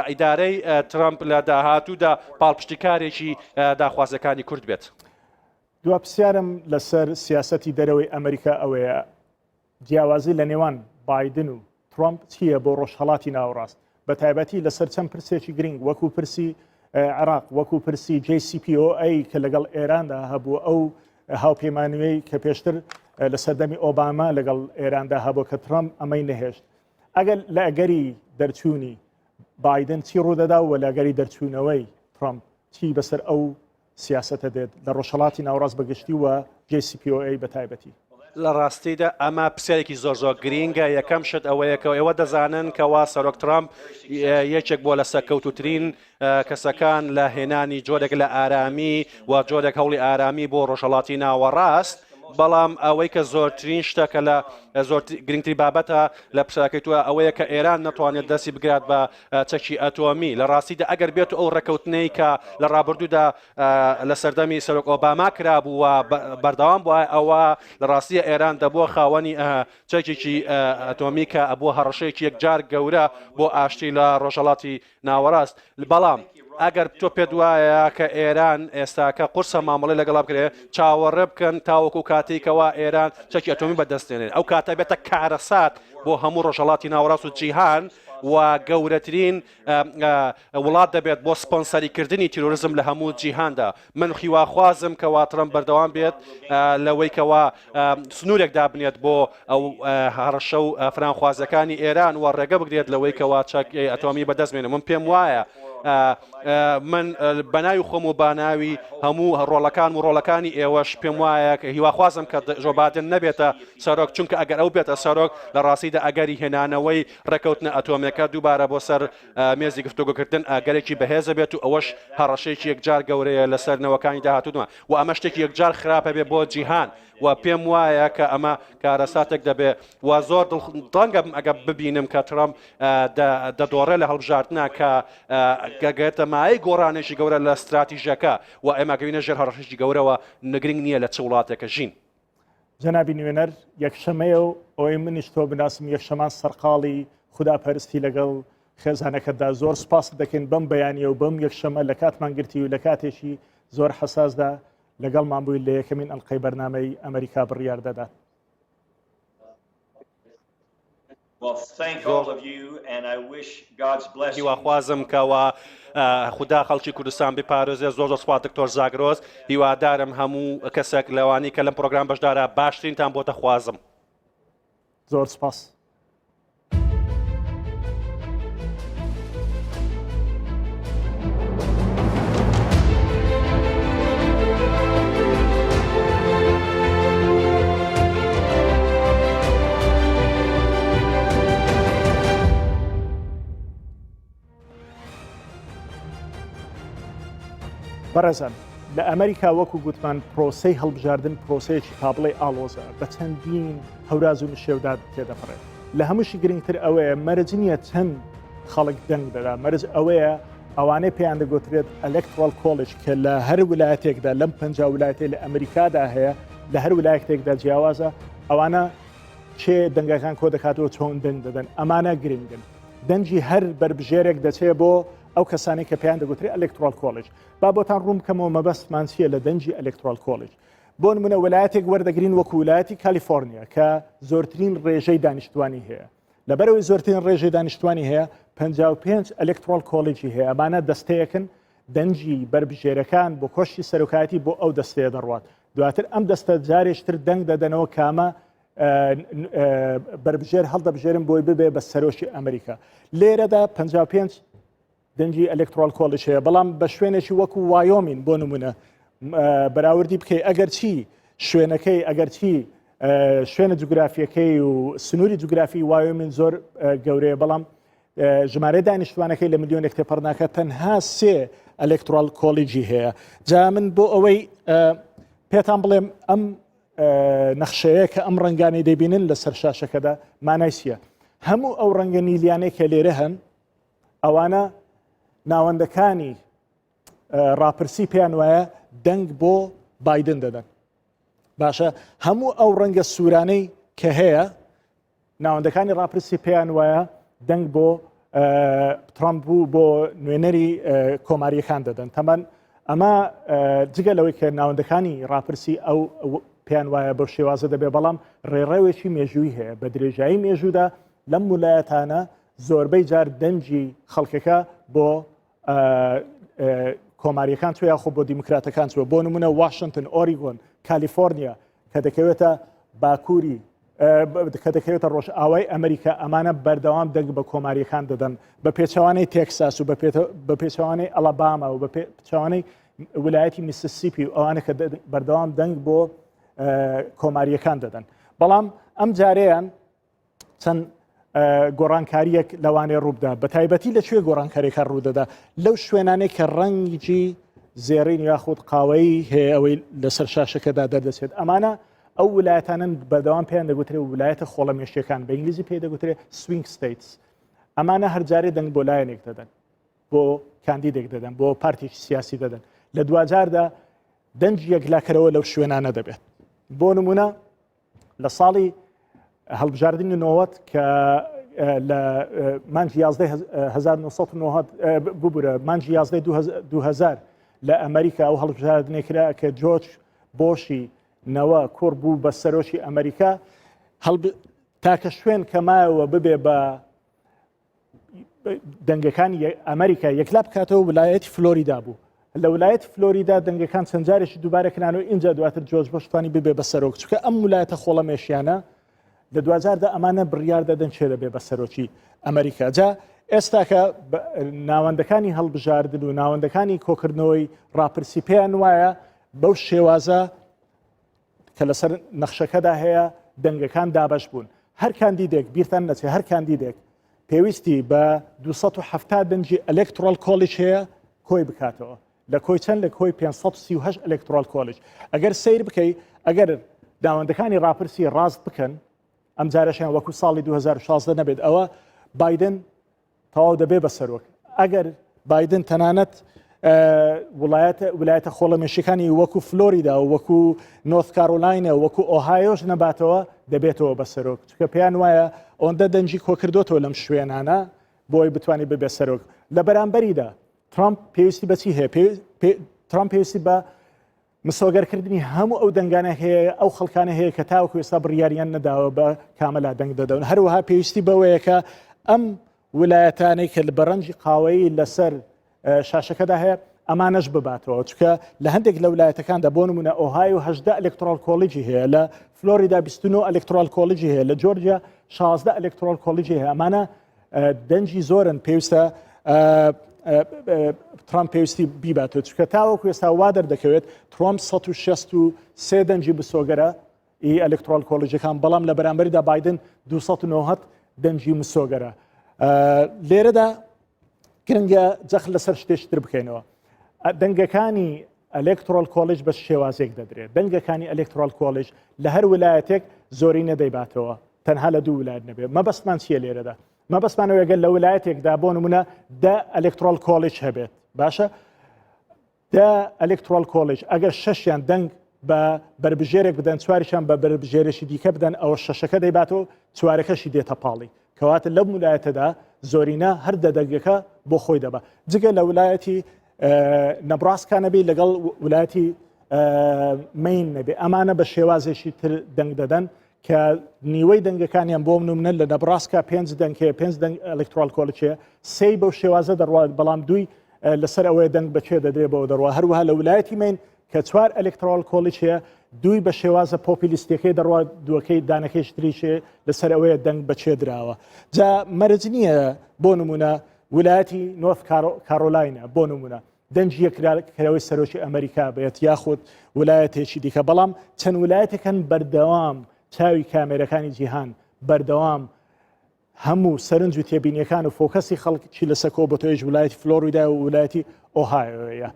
ئیدارەی ترەمپ لە داهاتوودا پاڵپشتیکارێکی داخوازەکانی کورد بێت. دوا پرسیارم لەسەر سیاسەتی دەرەوەی ئەمریکا ئەوەیە جیاوازی لە نێوان بایدن و ترەمپ چییە بۆ ڕۆژهەڵاتی ناوەڕاست بە تایبەتی لەسەر چەند پرسێکی گرنگ وەکو پرسی عراق وەکو پرسی JCPOA کە لەگەڵ ئێراندا هەبوو ئەو هاوپەیمانیەی کە پێشتر لە سەردەمی ئۆباما لەگەڵ ئێراندا هەبوو کە ترەمپ ئەمەی نەهێشت ئەگەر لە ئەگەری دەرچوونی بایدن چی ڕوودەدا و لە ئەگەری دەرچوونەوەی ترەمپ چی بەسەر ئەو سیاسەتە دێت لە ڕۆژهەڵاتی ناوەڕاست بەگشتی و JCPOA بە تایبەتی لە ڕاستیدا ئەمە پرسیارێکی زۆر گرینگە یەکەم شت ئەوەیە کە ئێوە دەزانن کەوا سەرۆک ترەمپ یەکێک بۆ لە سەرکەوتوترین کەسەکان لە هێنانی جۆرێک لە ئارامی و جۆرێک هەوڵی ئارامی بۆ ڕۆژهەڵاتی ناوەڕاست بەڵام ئەوەی کە زۆرترین شتەکە لە زۆر گرنگتری بابەتە لە پرساکەیتوە ئەوەیە کە ئێران نەتوانێت دەستی بگرات بە چەکی ئەتۆمی لە ڕاستیدا ئەگەر بێت ئەو ڕێکەوتنەی کە لە ڕابردوودا لە سەردەمی سەرۆک ئۆباما کرابوو و بەردەوام بووە ئەوە لە ڕاستیە ئێران دەبووە خاوەنی چەکێکی ئەتۆمی کە ئەبووە هەڕەشەیەکی یەکجار گەورە بۆ ئاشتی لە ڕۆژهەڵاتی ناوەڕاست بەڵام ئەگەر تۆ پێت وایە کە ئێران ئێستاکە قورسە مامەڵی لەگەڵا بکرێ چاوەڕێ بکەن تاوەکو کاتێکەوە ئێران چەکی ئەتۆمی بەدەستێنێن ئەو کاتە بێتە کارەسات بۆ هەموو ڕۆژهەڵاتی ناوەڕاست و جیهان و گەورەترین وڵات دەبێت بۆ سپۆنسەریکردنی تیرۆریزم لە هەموو جیهاندا من خیواخوازم کەوا ترەمپ بەردەوام بێت لەوەی کەوا سنوورێک دابنێت بۆ ئەو هەڕەشە و فرانخوازەکانی ئێران و ڕێگە بگرێت لەوەی کەوا چەکی ئەتۆمی بەدەستمێنێ من پێم وایە من بەناوی خۆم و باناوی هەموو ڕۆڵەکان و ڕۆڵەکانی ئێوەش پێم وایە کە هیواخوازم کە ژۆبادن نەبێتە سەرۆک چونکە ئەگەر ئەو بێتە سەرۆک لە ڕاستیدا ئەگەری هێنانەوەی ڕێکەوتنە ئەتۆمیەکە دووبارە بۆ سەر مێزی گفتوگۆکردن ئەگەرێکی بەهێزە بێت و ئەوەش هەڕەشەیەکی یەکجار گەورەیە لەسەر نەوەکانی داهاتووە و ئەمە شتێکی یەکجار خراپە بێ بۆ جیهان و پێم وایە کە ئەمە کارەساتێک دەبێت و زۆر دڵنگەم ئەگە ببینم کە ترەمپ دەدۆڕێ لە هەڵبژاردنە کە گەگێتە مای گۆڕانێکی گەورە لە استراتیژەکە و ئێمە گەوینە ژێر هەڕەشێکی گەورەوە نگرنگ نییە لە چ وڵاتێکە ژین. جەنابی نوێنەر یەکشەمەیە و ئەوەی منیش تۆ بناسم یەکشەمان سەرقاڵی خوداپەرستی لەگەڵ خێزانەکەتدا زۆر سپاس دەکەین بەم بەیانیە و بەم یەکشەمە لە کاتمان گرتی و لە کاتێکی زۆر حەساسدا لەگەڵمان بووی لە یەکەمین ئەڵقەی بەرنامەی ئەمریکا بڕیار دەدات. هیواخوازم کەوا خوددا خەڵکی کوردستان بپارێزێ زۆر سوپاس دکتۆر زاگرۆز هیوادارم هەموو کەسێک لەوانی کە لەم پرۆگرام بەشدارە باشترینتان بۆتە خوازم. زۆر سپاس. بەڕێزان لە ئەمریکا وەکو گوتمان پرۆسەی هەڵبژاردن پرۆسەیەکی کابڵی ئاڵۆزە بە چەندین هەوراز و نشێودات تێدەپڕێت لە هەمووشی گرنگتر ئەوەیە مەرج نییە چەند خەڵک دەنگ دەدا مەرج ئەوەیە ئەوانەی پێیان دەگوترێت ئەلێکترال کۆلج کە لە هەر ویلایەتێکدا لەم 50 ویلایەتێ لە ئەمریکادا هەیە لە هەر ویلایەتێکدا جیاوازە ئەوانە چێ دەنگەکان کۆ دەکاتەوە چۆن دەنگ دەدەن ئەمانە گرنگن دەنجی هەر بربژێرێک دەچێت بۆ ئەو کەسانی کە پێیان دەگوترێت ئەلێکترال کۆلج با بۆتان ڕوون بکەمەوە مەبەستمان چییە لە دەنجی ئەلێکترال کۆلج بۆ نمونە ویلایەتێک وەردەگرین وەکو ویلایەتی کالیفۆرنیا کە زۆرترین ڕێژەی دانیشتوانی هەیە لەبەرەوەی زۆرترین ڕێژەی دانیشتوانی هەیە 55 ئەلێکترال کۆلجی هەیە ئەمانە دەستەیەکن دەنجی بربژێرەکان بۆ کۆشتی سەرۆکایەتی بۆ ئەو دەستەیە دەڕوات دواتر ئەم دەستە جارێشتر دەنگ دەدەنەوە کامە بربژێر هەڵدەبژێرن بۆی ببێ بە سەرۆشی ئەمریکا لێرەدا 55 دەنگی ئەلکترۆل کۆلیج هەیە بەڵام بە شوێنێکی وەکو وایۆمین بۆ نمونە بەراوردی بکەی ئەگەر چی شوێنەکەی ئەگەر چی شوێنە جوگرافیەکەی و سنووری جوگرافی وایۆمین زۆر گەورەیە بەڵام ژمارە دانیشتوانەکەی لە ملیۆنێک تێپەڕناکە تەنها 3 ئەلکترۆل کۆلیجی هەیە جا من بۆ ئەوەی پێتان بڵێم ئەم نەخشەیە کە ئەم ڕنگانەی دەبینن لە سەر شاشەکەدا مانای چییە هەموو ئەو ڕەنگە نیلیانەی کە لێرە هەن ئەوانە ناوەندەکانی ڕاپرسی پێیان وایە دەنگ بۆ بایدن دەدەن باشە هەموو ئەو ڕەنگە سوورانەی کە هەیە ناوەندەکانی ڕاپرسی پێیان وایە دەنگ بۆ ترامپ بوو بۆ نوێنەری کۆماریەکان دەدەن تەمان ئەمە جگە لەوەی کە ناوەندەکانی ڕاپرسی ئەو پێیان وایە بەو شێوازە دەبێ بەڵام ڕێڕەوێکی مێژووی هەیە بە درێژایی مێژوودا لەم ویلایەتانە زۆربەی جار دەنجی خەڵکەکە بۆ کۆماریەکان توێ یاخۆ بۆ دیموکراتەکان چوە بۆ نمونە واشنگتن ئۆریگۆن کالیفۆرنیا کە دەکەوێتە باکووری کە دەکەوێتە ڕۆژ ئاوای ئەمریکا ئەمانە بەردەوام دەنگ بە کۆماریەکان دەدەن بە پێچەوانەی تێکساس و بە پێچەوانەی ئەلەباما و بە پێچەوانەی ویلایەتی میسیسیپی و ئەوانە کە بەردەوام دەنگ بۆ کۆماریەکان دەدەن بەڵام ئەم جارەیان چەند گۆڕانکاریەک لەوانێ ڕووبدا بە تایبەتی لەکوێ گۆڕانکاریەکان ڕوودەدا لەو شوێنانەی کە ڕەنگی زێڕین یاخود قاوەی هەیە ئەوەی لەسەر شاشەکەدا دەردەچێت ئەمانە ئەو ویلایەتانن بەردەوام پێیان دەگوترێت ویلایەتە خۆڵەمێشتیەکان بە ئینگلیزی پێ دەگوترێت سوینگ ستیتس ئەمانە هەرجارێ دەنگ بۆ لایەنێک دەدەن بۆ کاندیدێک دەدەن بۆ پارتێکی سیاسی دەدەن لە دوجاردا دەنجی یەکلاکەرەوە لەو شوێنانە دەبێت بۆ نمونە لە ساڵی هەڵبژاردننی نۆوەت کە لە مانجی 1990 ببوورە مانجی 2000 لە ئەمریکا ئەو هەڵبژاردنێکرا کە جۆرج بۆشی نەوە کوڕ بوو بە سەرۆکی ئەمریکا تاکە شوێن کە مایەوە ببێ بە دەنگەکانی ئەمریکا یەکلا بکاتەوە ویلایەتی فلۆریدا بوو لە ویلایەتی فلۆریدا دەنگەکان چەند جارێکی دووبارەکەنانەوە اینجا دواتر جۆرج بۆشتوانی ببێ بە سەرۆک چونکە ئەم ویلایەتە خۆڵەمێشیانە لە دوجاردا ئەمانە بڕیار دەدەن چێ دەبێ بە سەرۆکی ئەمریکا جا ئێستا کە ناوەندەکانی هەڵبژاردن و ناوەندەکانی کۆکردنەوەی ڕاپرسی پێیان وایە بەو شێوازە کە لەسەر نەخشەکەدا هەیە دەنگەکان دابەش بوون هەر کاندیدێک بیرتان نەچێ هەر کاندیدێک پێویستی بە 270 دەنجی ئەلکترۆل کۆلیج هەیە کۆی بکاتەوە لە کۆی چەند لە کۆی 538 ئەلکترۆل کۆلیج ئەگەر سیر بکەی ئەگەر داوەندەکانی ڕاپرسی ڕاست بکەن ئەم جارەشیان وەکو ساڵی 2016 نەبێت ئەوە بایدن تەواو دەبێ بە سەرۆک ئەگەر بایدن تەنانەت ویلایەتە خۆڵەمێشیەکانی وەکو فلۆریدا و وەکو نۆرث کارۆلاینە وەکو ئۆهایۆش نەباتەوە دەبێتەوە بە سەرۆک چکە پێیان وایە ئەوەندە دەنجی کۆکردوتەوە لەم شوێنانە بۆی بتوانێت ببێ سەرۆک لە بەرامبەریدا ترامپ پێویستی بەچی هەیە ترامپ پێویستی بە مسۆگەرکردنی هەموو ئەو دەنگانە هەیە ئەو خەڵکانە هەیە کە تاوەکو ئێستا بڕیاریان نەداوە بە کامەلا دەنگ دەدەون هەروەها پێویستی بەوەیە کە ئەم ویلایەتانەی کە بە ڕەنجی قاوەیی لەسەر شاشەکەدا هەیە ئەمانەش بباتەوە چکە لە هەندێک لە ویلایەتەکاندا بۆ نمونە ئۆهای و 18 ئەلکترۆل کۆلیجی هەیە لە فلۆریدا 29 ئەلکترۆل کۆلیجی هەیە لە جۆرجیا 16 ئەلکترۆل کۆلیجی هەیە ئەمانە دەنجی زۆرن پێویستە ترامپ پێویستی بیباتەوە چکە تاوەکو ئێستا وا دەردەکەوێت ترامپ 163 دەنجی بسۆگەرە ئەلکترۆل کۆلیجەکان بەڵام لە بەرامبەریدا بایدن 290 دەنجی مسۆگەرە لێرەدا گرنگە جەخ لەسەر شتێشتر بکەینەوە دەنگەکانی ئەلکترۆل کۆلیج بە شێوازێک دەدرێت دەنگەکانی ئەلکترۆل کۆلیج لە هەر ویلایەتێک زۆری نەدەیباتەوە تەنها لە دوو ویلایەت نەبێت مەبەستمان چیە لێرەدا مەبەستمانەوە ئەگەر لە ویلایەتێکدا بۆ نمونە 10 ئەلکترۆل کۆلیج هەبێت باشە 10 ئەلکترۆل کۆلیج ئەگەر 6یان دەنگ بە بربژێرێک بدەن چواریشان بە بربژێرێکی دیکە بدەن ئەوە شەشەکە دەیباتەوە چوارەکەشی دێتە پاڵی کەواتە لەم ویلایەتەدا زۆرینە هەر دەنگەکە بۆ خۆی دەبە جگە لە ویلایەتی نەبراسکا نەبێ لەگەڵ ویلایەتی مین نەبێ ئەمانە بە شێوازێکی تر دەنگ دەدەن کە نیوەی دەنگەکانیان بۆ منە لە نەبراسکا 5 دەنگەیە 5 دەنگ ئەلکترۆل کۆلیجەیە سێی بەو شێوازە دەڕوات بەڵام دوی لەسەر ئەوەیە دەنگ بەکێ دەدرێت بەوە دەڕوە هەروەها لە ویلایەتی مین کە 4 ئەلکترۆل کۆلیج هەیە دوی بە شێوازە پۆپیلیستیەکەی دەڕوات دووەکەی دانەکەی تریشێ لەسەر ئەوەیە دەنگ بەچێ دراوە جا مەرج نییە بۆ نمونە ویلایەتی نۆرث کارۆلاینە بۆ نمونە دەنجی یەکراکەرەوەی سەرۆکی ئەمریکا بێت یاخود ویلایەتێکی دیکە بەڵام چەند ویلایەتێکن بەردەوام چاوی کامێرەکانی جیهان بەردەوام هەموو سەرنج و تێبینیەکان و فۆکەسی خەڵکی لەسەکۆ بۆ تۆیش ویلایەتی فلۆریدا و ویلایەتی ئۆهایۆیە.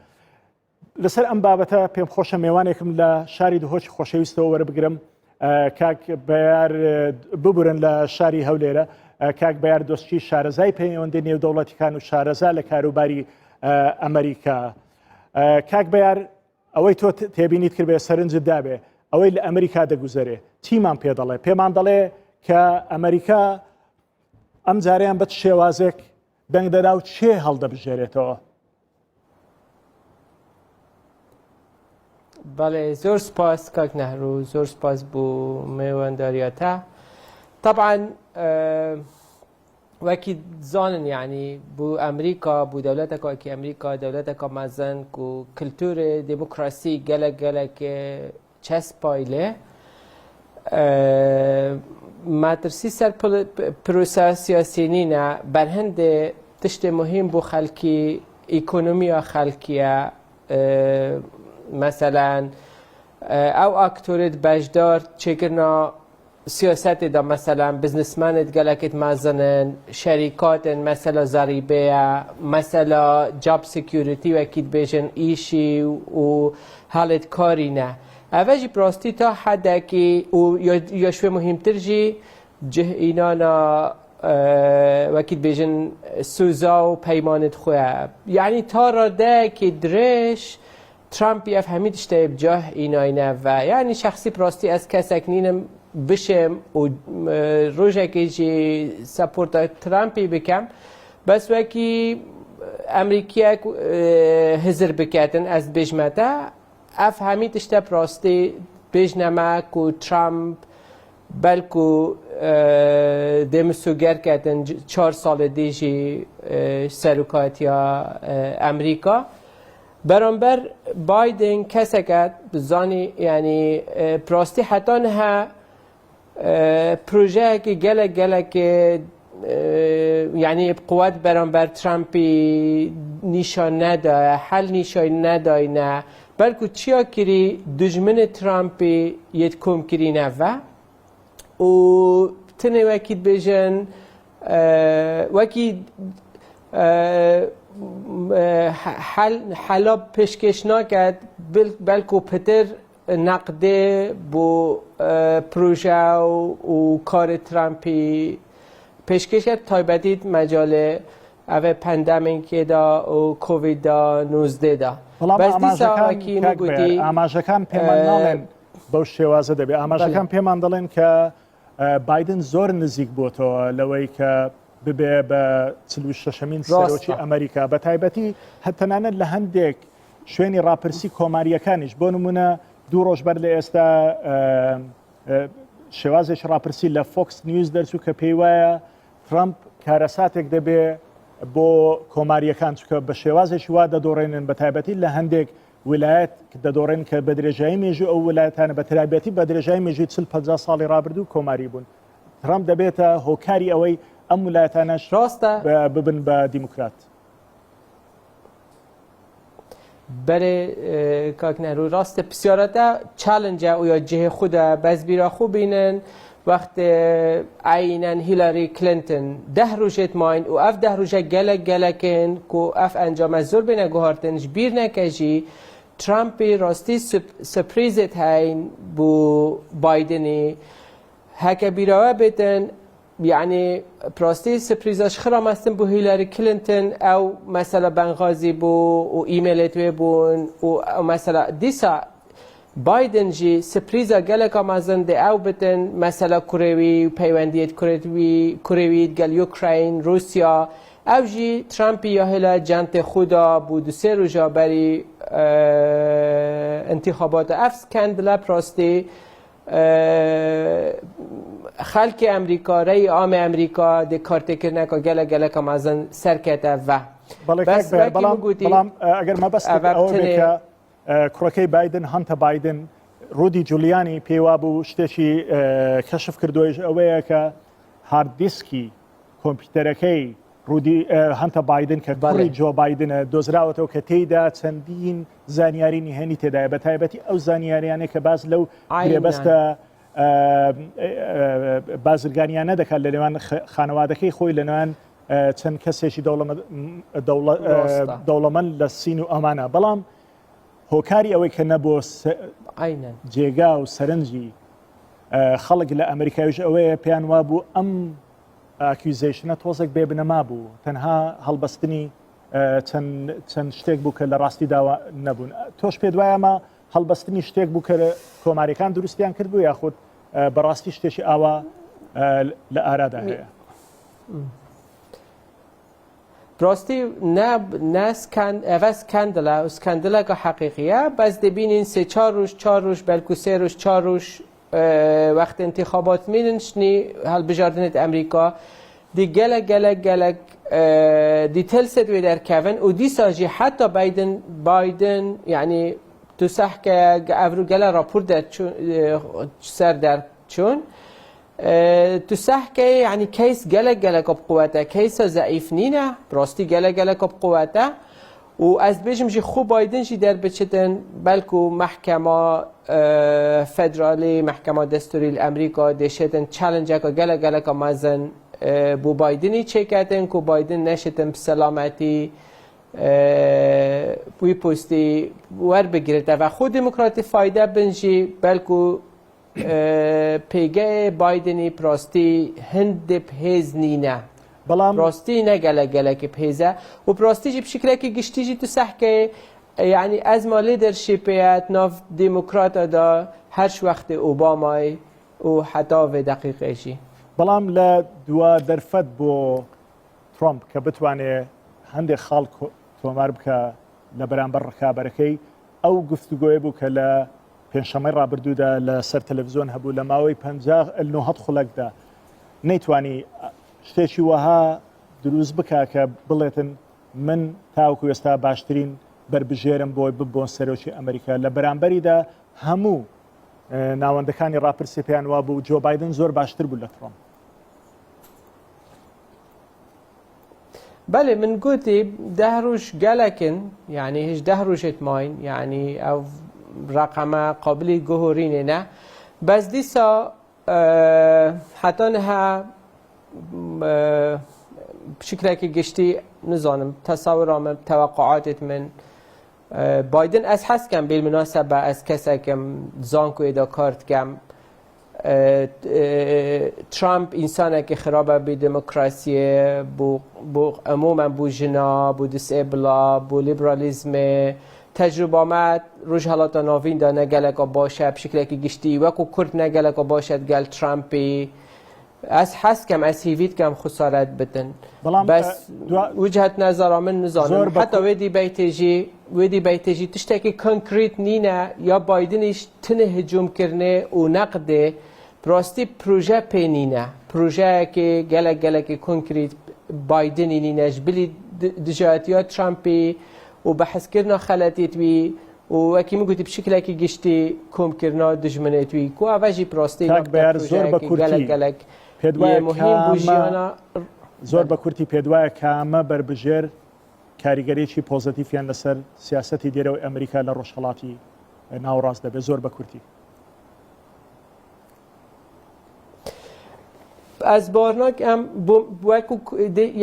لەسەر ئەم بابەتە پێم خۆشە میێوانێکم لە شاری دهۆکی خۆشەویستەوە وەربگرم کاک بەیار ببورن لە شاری هەولێرە کاک بەیار دۆستی شارەزای پەیوەندی نێودەوڵەتیەکان و شارەزا لە کاروباری ئەمریکا. کاک بەیار ئەوەی تۆ تێبینیت کرد بێ سەرنجت دابێ ئەوەی لە ئەمریکا دەگوزارێ چیمان پێ دەڵێ پێمان دەڵێ کە ئەمریکا ئەم جاریان بە شێوازێک دەنگ دەدا و چێ هەڵدەبژێرێتەوە؟ بەڵێ زۆر سپاس کاک نەهرو زۆر سپاس بۆ میوانداریەتە. طبعا وەکی زانن یعنی بۆ ئەمریکا بۆ دەولەتێکێکی ئەمریکا دەولەتێکە مەزن و کللتورێ دموکراسی gelek چەسپای لێ ماترسی سەر پرۆسە سیاسینینە بەرهەندێ تشتێ مهم بۆ خەڵکی ئیکۆنۆمیە خەڵکیە مثلا ئەو ئاکتۆرێت بەشدار چێکردنا سیاسەتێدا مثلا بزنسمانت gelekت مەزنن شەریکاتن مثلا زەریبەیە مثلا جاب سکیوریتی وەکیت بێژن ئیشی و هەڵێت کارینە ئەڤەژی پراستی تا حدێکی و یا شوێ مهمتر جی ئینانە وەکیت بێژن سوزا و پەیمانت خوێ یعنی تا ڕادەیەکی درێژ ترامپی ئەف هەمید شتێ بجاه ئیناینە و یعنی شخصی پراستی ئەس کەسێک نینم بشم و ڕۆژێکێکی سەپۆرتە ترامپی بکەم بەس وەکی ئەمریکیەک هزر بکەتن ئەس بێژمەتە ئەف هەمید شتە پراستی بێژنەمەک و ترامپ بەلکو دێمسوگەرکەتن 4 ساڵە دێژی سەرۆکاتیە ئەمریکا بەرامبەر بایدن کەسێکە بزانی یعنی پراستی حتا نەها پروژەیەکی gelek یعنی قوت بەرامبەر ترامپی نیشان نەدایە حل نیشان نەداینە بەلکو چیا کری دژمن ترامپی یەت کۆم کرینەوە و تنێ وەکیت بێژن وەکی حەلا پێشکەش ناکات بەلکو پتر نەقدێ بۆ پروژە و کار ترامپی پێشکەشێت تایبەتیت مەجالێ ئەوێ پەندەمێکێدا و کۆڤیددا 19دا ئاماژەکان پێمان ناڵێن بەو شێوازە دەبێت ئاماژەکان پێمان دەڵێن کە بایدن زۆر نزیک بۆتەوە لەوەی کە ببێ بە 46مین سەرۆکی ئەمریکا بە تایبەتی هەتەنانەت لە هەندێک شوێنی ڕاپرسی کۆماریەکانیش بۆ نمونە 2 ڕۆژ بەر لە ئێستا شێوازێک ڕاپرسی لە فۆکس نیوز دەرچوو کە پێی وایە ترامپ کارەساتێک دەبێ بۆ کۆماریەکان چکە بە شێوازێکی وا دەدۆڕێنن بە تایبەتی لە هەندێک ویلایەت دەدۆڕێن کە بە درێژایی مێژوو ئەو ویلایەتانە بە تایبەتی بە درێژایی مێژووی 40-50 ساڵی ڕابردوو کۆماری بوون ترامپ دەبێتە هۆکاری ئەوەی ئەم ویلایەتانەش ڕاستە ببن بە دیموکرات. بەێ کاک نەهرو ڕاستە پرسیارەتە چالنجە و یا جهێ خودە بەس بیرا خوب بینن وەختێ ئاینەن هیلاری کلینتن 10 ڕۆژێت ماین و ئەف 10 ڕۆژە gelekên ku ئەف ئەنجامە زۆر بێنە گوهارتنش بیر نەکەژی ترامپی ڕاستی سپریزت هەین بۆ بایدنی هەکە بیراوە بێتن یعنی پراستی سپریزاش خرام هستن بو هیلاری کلینتن او مثلا بنغازی بو و ایمیلت وی بون و مثلا دیسا بایدن جی سپریزا gelek amazon de او بتن مثلا کوروی پیوندیت کوروی گل اوکراین روسیا او جی ترامپی یا هلا جنت خدا بو 2-3 روزا بری انتخابات افس کندلا پراستی خلق امریکا رای عام امریکا د کارتکردن که gelek amazon سرکته و بس بلام اگر ما بس ئەوە کوڕەکەی بایدن هەنتە بایدن ڕودی جولیانی پێوا بوو شتێکی کەشف کردوۆیش ئەوەیە کە هارد دیسکی کۆمپیوتەرەکەی ڕوودی هەنتە بایدن کە کوڕی جۆ بایدنە دۆزراوەتەوە کە تێیدا چەندین زانیاری نهێنی تێدایە بە تایبەتی ئەو زانیاریانەیە کە باز لەو بێبەستە بازرگانیانە دەکات لە نێوان خانەوادەکەی خۆی لە نێوان چەند کەسێکی دەوڵەمەند لە سین و ئەمانە بەڵام هۆکاری ئەوەی کە نەبووە جێگا و سەرنجی خەڵک لە ئەمریکاویش ئەوەیە پێیان وابوو ئەم ئاکیوزیشنە تۆزێک بێ بنەما بوو تەنها هەڵبەستنی چەند شتێک بوو کە لە ڕاستی داوا نەبوون تۆش پێ دوایەمە هەڵبەستنی شتێک بوو کە کۆماریەکان دروستیان کردبوو یاخود بەڕاستی شتێکی ئاوا لە ئارادا هەیە براستی ئەڤە سکاندلە و سکاندلەکە حەقیقیە بەس دەبینین 4 ڕۆژ بەلکو 3 ڕۆژ 4 ڕۆژ وقت انتخابات مینن شنی هەڵبژاردنت ئەمریکا دی gelek دیتیلست وی دەرکەون و دیساژی حتا بایدن یعنی تو سەحکە ئەڤرو gelek راپور سەر دەرچوون تو سەحکە یعنی کەیس gelek بقوەتە کەیسە زەعیف نینە براستی gelek بقوەتە و از بيجم جي خو بايدن جي در بچتن بلكو محكمة فدرالي محكمة دستوري الامريكا دشتن چالنجاكا گلك مازن بو بايدني چيكتن كو بايدن نشتن بسلامتي بوي پوستي ور بگرته و خود ديمقراطي فايده بنجي بلكو پیگه بايدني پراستي هند بهز نينه براستی نگلک پیزه و براستی بشکلی گشتیجی تو سحکه یعنی از ما لیدرشیپیت ناف دموکرات دا هرش وقت اوبامای و حتی و دقیقه شی بەڵام لە دوا دەرفەت بۆ ترامپ کە بتوانێت هەندێک خاڵ تۆمار بکە لە بەرامبەر ڕکابەرەکەی ئەو گفتوگۆیە بوو کە لە پێنجشەمەی ڕابردوودا لە سەر تەلەڤیزۆن هەبوو لە ماوەی 50 خولەکدا نەیتوانی شتێکی وەها دروست بکا کە بڵێتن من تاوکو ئێستا باشترین بربژێرم بۆی ببۆن سەرۆکی ئەمریکا لە بەرامبەریدا هەموو ناوەندەکانی ڕاپرسی پێیان وابوو جۆ بایدن زۆر باشتر بوو لە ترامپ بله من گوتی 10 ڕۆژ gelekن یعنی هیچ 10 ڕۆژێت ماین یعنی ئەو ڕقەمە قابلی گۆهۆرینێ نه بەس دیسا حتا نەها بشكلك قشتي نظام تصورام توقعاتت من بايدن از حس كم بالمناسبة از كسا كم زانكو ادا كارت كم ترامب انسانه که خرابه بی دموکراسی بو عموما بو جنا بو دیسیبلا بو لیبرالیزم تجربه آمد روش حالات ناوین دا نگلک باشه بشکلی که گشتی وکو کرد نگلک باشد گل ترامپی از حس کم از هیوید کم خسارت بدن بس وجهت نظر من نزانم حتی ویدی بیتجی تشتکی کنکریت نینه یا بایدنش تنه هجوم کرنه و نقده براستی پروژه پینینه پروژه که گلک کنکریت بایدنی نینش بلی دجاتیات ترامپی و بحث کرنا خلطیت وی و وکی میگویی بشکلی که گشتی کم کرنا دجمنت وی کو اوجی براستی نقده پروژه که گلک زۆر بە کورتی پێدوایە کامە بربژێر کاریگەریی پۆزتیفیان لەسەر سیاسەتی دێرەوەی ئەمریکا لە ڕۆژهەڵاتی ناوڕاست دەبێت زۆر بە کورتی از بارناک ام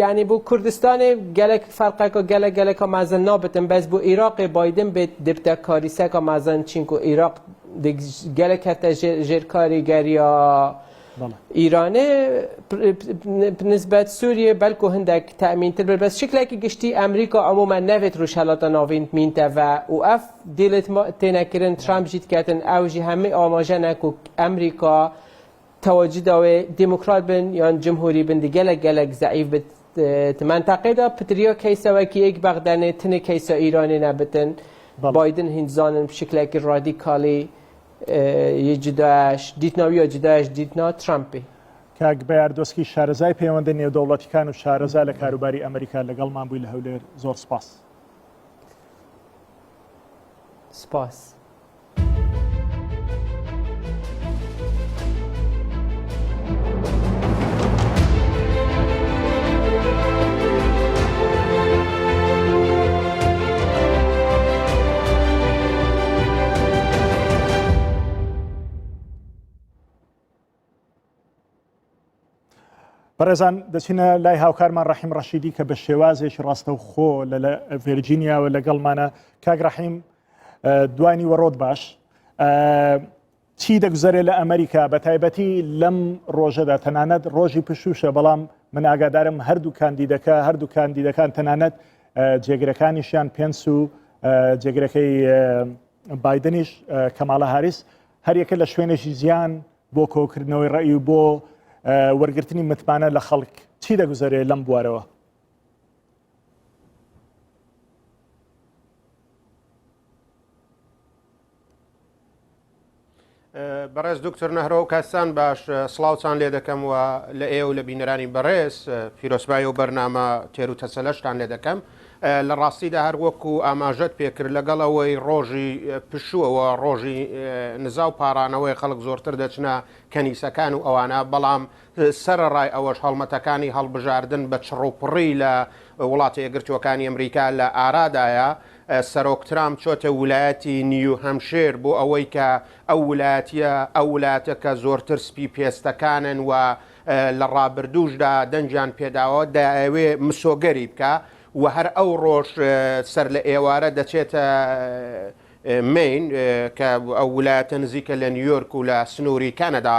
یعنی بو کردستان گلک فرقه که گلک مازن نابتن بس بو عراق بایدن به دبته کاریسه که مازن چین که عراق گلک حتی جر کاریگریا ایرانه نسبت سوریه بلکه هندک تأمین تر بس شکلی که گشتی امریکا عموما نوید روش حالات ناوین مینته و اف دیلت ما تنکرن ترامپ جیت کتن اوجی همه آماجه نکو امریکا تواجد او دموکرات بن یا جمهوری بن گلک ضعیف بت منطقه دا پتریا کیسا و کی یک بغدانه تن کیسا ایرانی نبتن بایدن هندزانن بشکلی که رادیکالی یه جداش دیتناوی یا جداش دیتنا ترامپی کاک بەیاردۆسکی شارەزای پەیوەندە نێودەوڵەتیەکان و شارەزا لە کاروباری ئەمریکا لەگەڵمان بووی لە هەولێر زۆر سپاس بەڕێزان دەچینە لای هاوکارمان ڕەحیم ڕەشیدی کە بە شێوازێکی ڕاستەوخۆ لە ڤێرجینیاوە لەگەڵمانە. کاک ڕەحیم دوانی وەڕۆت باش، چی دەگوزارێت لە ئەمریکا بە تایبەتی لەم ڕۆژەدا؟ تەنانەت ڕۆژی پشوشە، بەڵام من ئاگادارم هەردوو کاندیدەکان تەنانەت جێگرەکانیشیان پێنس و جێگرەکەی بایدنیش کەماڵە هاریس هەریەکە لە شوێنێکی زیان بۆ کۆکردنەوەی ڕێی و بۆ وەرگرتنی متمانە لە خەڵک. چی دەگوزارێت لەم بوارەوە؟ بەڕێز دکتۆر نەهرۆ و کاسان باش، سڵاوتان لێ دەکەم و لە ئێوە و لە بینەرانی بەڕێز پیرۆسبای و بەرنامە تێر و تەسەلەشتان لێ دەکەم. لە ڕاستیدا هەر وەکو ئاماژەت پێکرد لەگەڵەوەی ڕۆژی پشووەوە ڕۆژی نزا و پارانەوەی خەڵک زۆرتر دەچنە کەنیسەکان و ئەوانە، بەڵام سەرڕای ئەوەش هەڵمەتەکانی هەڵبژاردن بە چڕوپڕی لە وڵاتە یەکگرتووەکانی ئەمریکا لە ئارادایە. سەرۆک ترامپ چۆتە ویلایەتی نیو هەمشێر بۆ ئەوەی کە ئەو ویلایەتە کە زۆرتر سپی پێستەکانن و لە ڕابردووشدا دەنجیان پێداوە دەیەوێ مسۆگەری بکە و هەر ئەو ڕۆژ سەر لە ئێوارە دەچێتە مین کە ئەو ویلایەتە نزیکە لە نیویۆرک و لە سنووری کەنەدا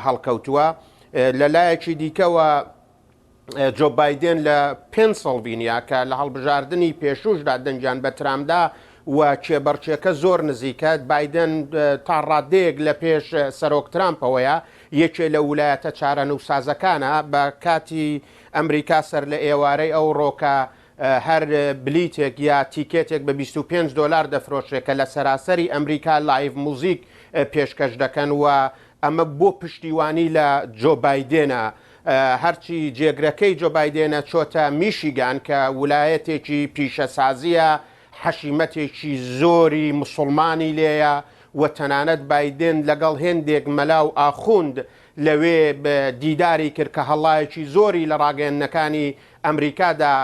هەڵکەوتووە. لە لایەکی دیکەوە جۆ بایدن لە پێنسڵڤینیا کە لە هەڵبژاردننی پێشوشدا دەنجیان بە ترامدا و کێبەرچێکە زۆر نزیکە. بایدن تا ڕادەیەک لە پێش سەرۆک ترامپەوەیە یەکێ لە ویلایەتە چارەنووسازەکانە بە کاتی ئەمریکا سەر لە ئێوارەی ئەو ڕۆکە هەر بلیتێک یا تیکێتێک بە $25 دەفرۆشێت کە لە سەراسەری ئەمریکا لایڤ موزیک پێشکەش دەکەن و ئەمە بۆ پشتیوانی لە جۆ بایدێنە. هەرچی جێگرەکەی جۆ بایدێنە چۆتە میشیگان کە ویلایەتێکی پیشەسازیە، حەشیمەتێکی زۆری مسلمانی لێیە و تەنانەت بایدن لەگەڵ هێندێک مەلا و ئاخوند لەوێ دیداری کرد کە هەڵایەکی زۆری لە ڕاگەیەنەکانی ئەمریکادا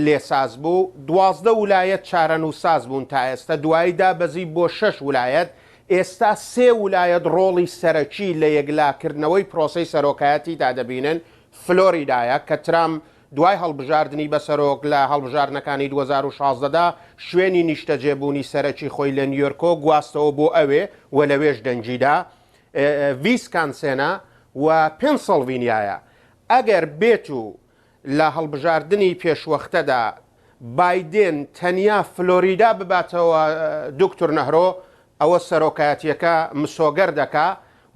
لێساز بوو. 12 ویلایەت چارەنووساز بوون تا ئێستا، دواییدا بەزی بۆ 6 ویلایەت. ئێستا 3 ویلایەت ڕۆڵی سەرەکی لە یەکلاکردنەوەی پرۆسەی سەرۆکایەتی تا دەبینن. فلۆریدایە کە ترام دوای هەڵبژاردننی بە سەرۆک لە هەڵبژاردنەکانی 2016دا شوێنی نیشتەجێبوونی سەرەکی خۆی لە نیویۆرکۆ گواستەوە بۆ ئەوێ و لەوێش دەنجیدا. ویسکانسێنە و پێنسڵڤینیایە. ئەگەر بێت و لە هەڵبژاردننی پێشوەختەدا بایدن تەنیا فلۆریدا بباتەوە دکتۆر نەهرۆ، ئەوە سەرۆکایەتیەکە مسۆگەر دەکا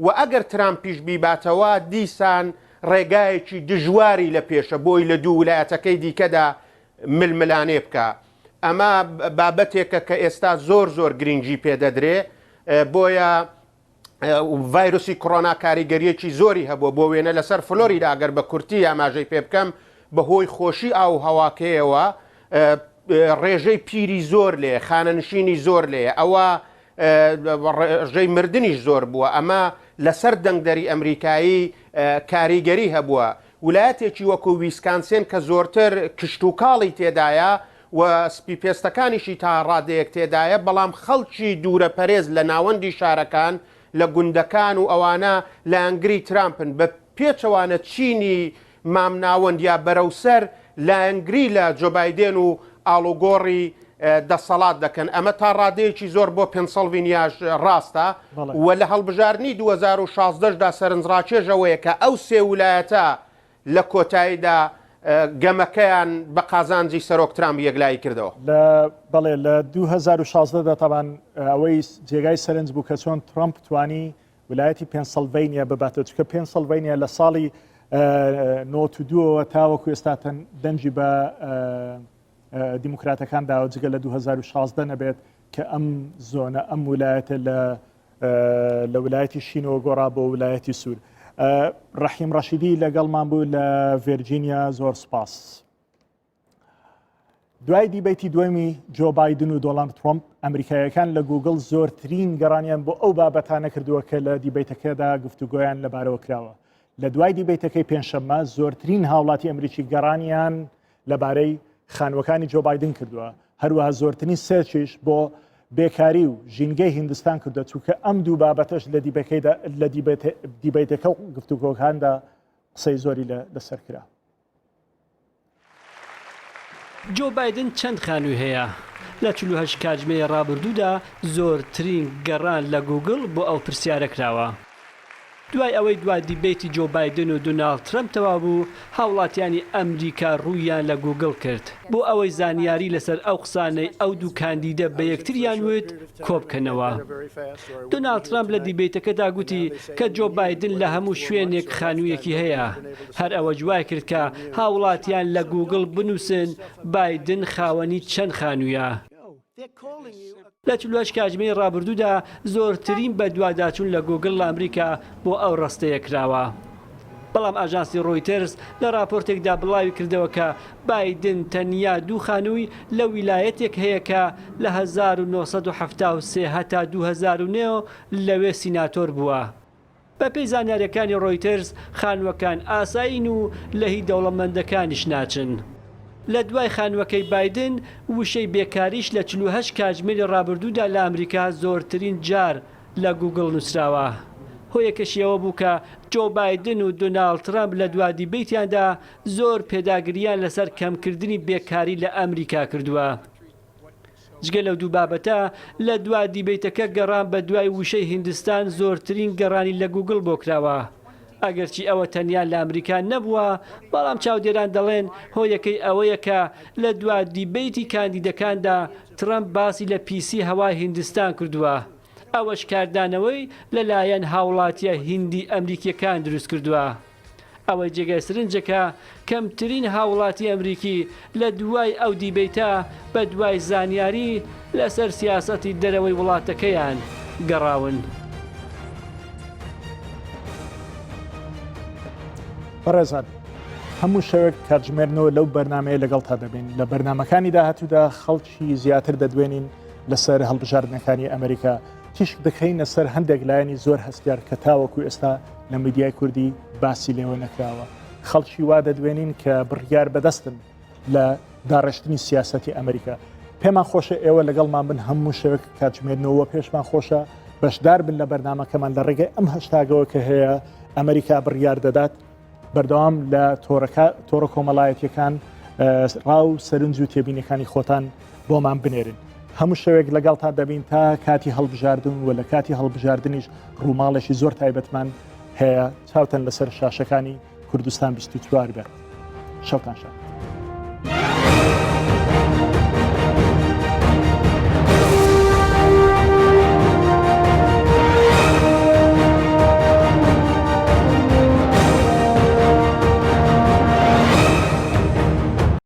و ئەگەر ترامپیش بیباتەوە دیسان ڕێگایەکی دژواری لە پێشە بۆی لە دوو ویلایەتەکەی دیکەدا ململانێ بکە. ئەمە بابەتێکە کە ئێستا زۆر گرنگی پێدەدرێ، بۆیە ڤایرۆسی کۆڕۆنا کاریگەریەکی زۆری هەبووە بۆ وێنە لەسەر فلۆریدا. ئەگەر بە کورتی ئاماژەی پێ بکەم بەهۆی خۆشی ئاو هەواکەیەوە ڕێژەی پیری زۆر لێ، خانەنشینی زۆر لێ، ئەوە ڕێژەی مردنیش زۆر بووە. ئەمە لەسەر دەنگدەری ئەمریکایی کاریگەری هەبووە. ویلایەتێکی وەکو ویسکانسێن کە زۆرتر کشت و کاڵی تێدایە و سپی پێستەکانیشی تا ڕادەیەک تێدایە، بەڵام خەڵکی دوورە پەرێز لە ناوەندی شارەکان لە گوندەکان و ئەوانە لە ئەنگری ترامپن بە پێچەوانە چینی مامناوەند یا بەرەوسەر لە ئەنگری لە جۆ بایدن و ئاڵوگۆڕی دەسەڵات دەکەن. ئەمە تا ڕادەیەکی زۆر بۆ پێنسڵڤینیاش ڕاستە و لە هەڵبژاردننی 2016دا سەرنجڕاکێژەوەیە کە ئەو 3 ویلایەتە لە کۆتاییدا گەمەکەیان بە قازانجی سەرۆک ترامپ یەکلایی کردەوە. بەڵێ لە 2016دا تاوان ئەوەی جێگای سەرنج بوو کە چۆن ترامپ توانی ویلایەتی پێنسڵڤینیا بباتەوە، چکە پێنسڵڤینیا لە ساڵی 92ەوە تاوەکو ئێستا دەنجی بە دیموکراتەکان داوە جگە لە 2016 نەبێت کە ئەم زۆنە ئەم ویلایەتە لە ویلایەتی شینەوە گۆڕا بۆ ویلایەتی سوور. ڕەحیم ڕەشیدی لەگەڵمان بوو لە ڤێرجینیا، زۆر سپاس. دوای دیبەیتی دوێمی جۆ بایدن و دۆناڵد ترامپ، ئەمریکایەکان لە گوگڵ زۆرترین گەڕانیان بۆ ئەو بابەتانە کردووە کە لە دیبەیتەکەدا گفتوگۆیان لەبارەوە کراوە. لە دوای دیبەیتەکەی پێنجشەممە زۆرترین هاوڵاتی ئەمریکی گەڕانیان لەبارەی خانوەکانی جۆ بایدن کردووە. هەروەها زۆرترین سێرچیش بۆ بێکاری و ژینگەی هیندستان کردە، چونکە ئەم دوو بابەتەش لە دیبەیتەکە و گفتوگۆکاندا قسەی زۆری لەسەر کرا. جۆ بایدن چەند خانووی هەیە؟ لە 48 کاتژمەی ڕابردوودا زۆرترین گەڕان لە گوگڵ بۆ ئەو پرسیارە کراوە. دوای ئەوەی دوا دیبێتی جۆ بایدن و دۆناڵد ترەمپ تەواو بوو، هاوڵاتیانی ئەمریکا ڕوویان لە گوگڵ کرد بۆ ئەوەی زانیاری لەسەر ئەو قسانەی ئەو دوو کاندیدە بە یەکتریان وت کۆبکەنەوە. دۆناڵد ترەمپ لە دیبێتەکەدا گوتی کە جۆ بایدن لە هەموو شوێنێک خانوویەکی هەیە. هەر ئەوە جوای کرد کە هاوڵاتیان لە گوگڵ بنووسن بایدن خاوەنی چەند خانوویە. لە 48 کاتژمەی ڕابردوودا زۆرترین بە دوواداچوون لە گوگڵ لە ئەمریکا بۆ ئەو ڕستەیە کراوە. بەڵام ئاژانسی ڕۆیتەرز لە راپۆرتێکدا بڵاوی کردەوە کە بایدن تەنیا دوو خانووی لە ویلایەتێک هەیە کە لە 1973 هەتا 2009 لەوێ سیناتۆر بووە. بە پێی زانیاریەکانی ڕۆیتەرز خانووەکان ئاساین و لە هی دەوڵەمەندەکانیش ناچن. لە دوای خانووەکەی بایدن وشەی بێکاریش لە 48 کاتژمەی ڕابردوودا لە ئەمریکا زۆرترین جار لە گوگڵ نووسراوە. هۆیەکەشیەوە بوو کە جۆ بایدن و دۆناڵد ترەمپ لە دوا دیبێتیاندا زۆر پێداگریان لەسەر کەمکردنی بێکاری لە ئەمریکا کردووە. جگە لەو دوو بابەتە لە دوا دیبێتەکە گەڕان بە دوای وشەی هیندستان زۆرترین گەڕانی لە گوگڵ بۆ کراوە. ئەگەرچی ئەوە تەنیا لە ئەمریکا نەبووە، بەڵام چاودێران دەڵێن هۆیەکەی ئەوەیە کە لە دوا دیبێتی کاندیدەکاندا ترەمپ باسی لە پیسی هەوای هیندستان کردووە. ئەوەش کاردانەوەی لەلایەن هاوڵاتیە هیندی ئەمریکیەکان دروست کردووە. ئەوەی جێگای سرنجەکە کەمترین هاوڵاتی ئەمریکی لە دوای ئەو دیبێتە بە دوای زانیاری لەسەر سیاسەتی دەرەوەی وڵاتەکەیان گەڕاون. بەڕێزان هەموو شەوێک کاتژمێرنەوە لەو بەرنمەیە لەگەڵ تا دەبین. لە بەرنمەکانی داهاتوودا خەڵکی زیاتر دەدوێنین لەسەر هەڵبژاردنەکانی ئەمریکا، تیشک دەکەین لەسەر هەندێک لایەنی زۆر هەستیار کە تاوەکو ئێستا لە میدیای کوردی باسی لێوە نەکراوە. خەڵکی وا دەدوێنین کە بڕیار بەدەستن لە داڕێشتنی سیاسەتی ئەمریکا. پێمان خۆشە ئێوە لەگەڵمان بن هەموو شەوێک کاتژمێرنەوە پێشمان خۆشە بەشدار بن لە بەرنمەکەمان لە ڕێگەی ئەم هەشتاگەوە کە هەیە ئەمریکا بڕیار دەدات بەردەوام لە تۆڕە کۆمەڵایەتیەکان ڕاو سەرنج و تێبینەکانی خۆتان بۆمان بنێرن. هەموو شەوێک لەگەڵ تا دەبین تا کاتی هەڵبژاردن و لە کاتی هەڵبژاردنیش ڕووماڵێکی زۆر تایبەتمان هەیە چاوتەن لەسەر شاشەکانی کوردستان 24 بێت. شەوتان شاد.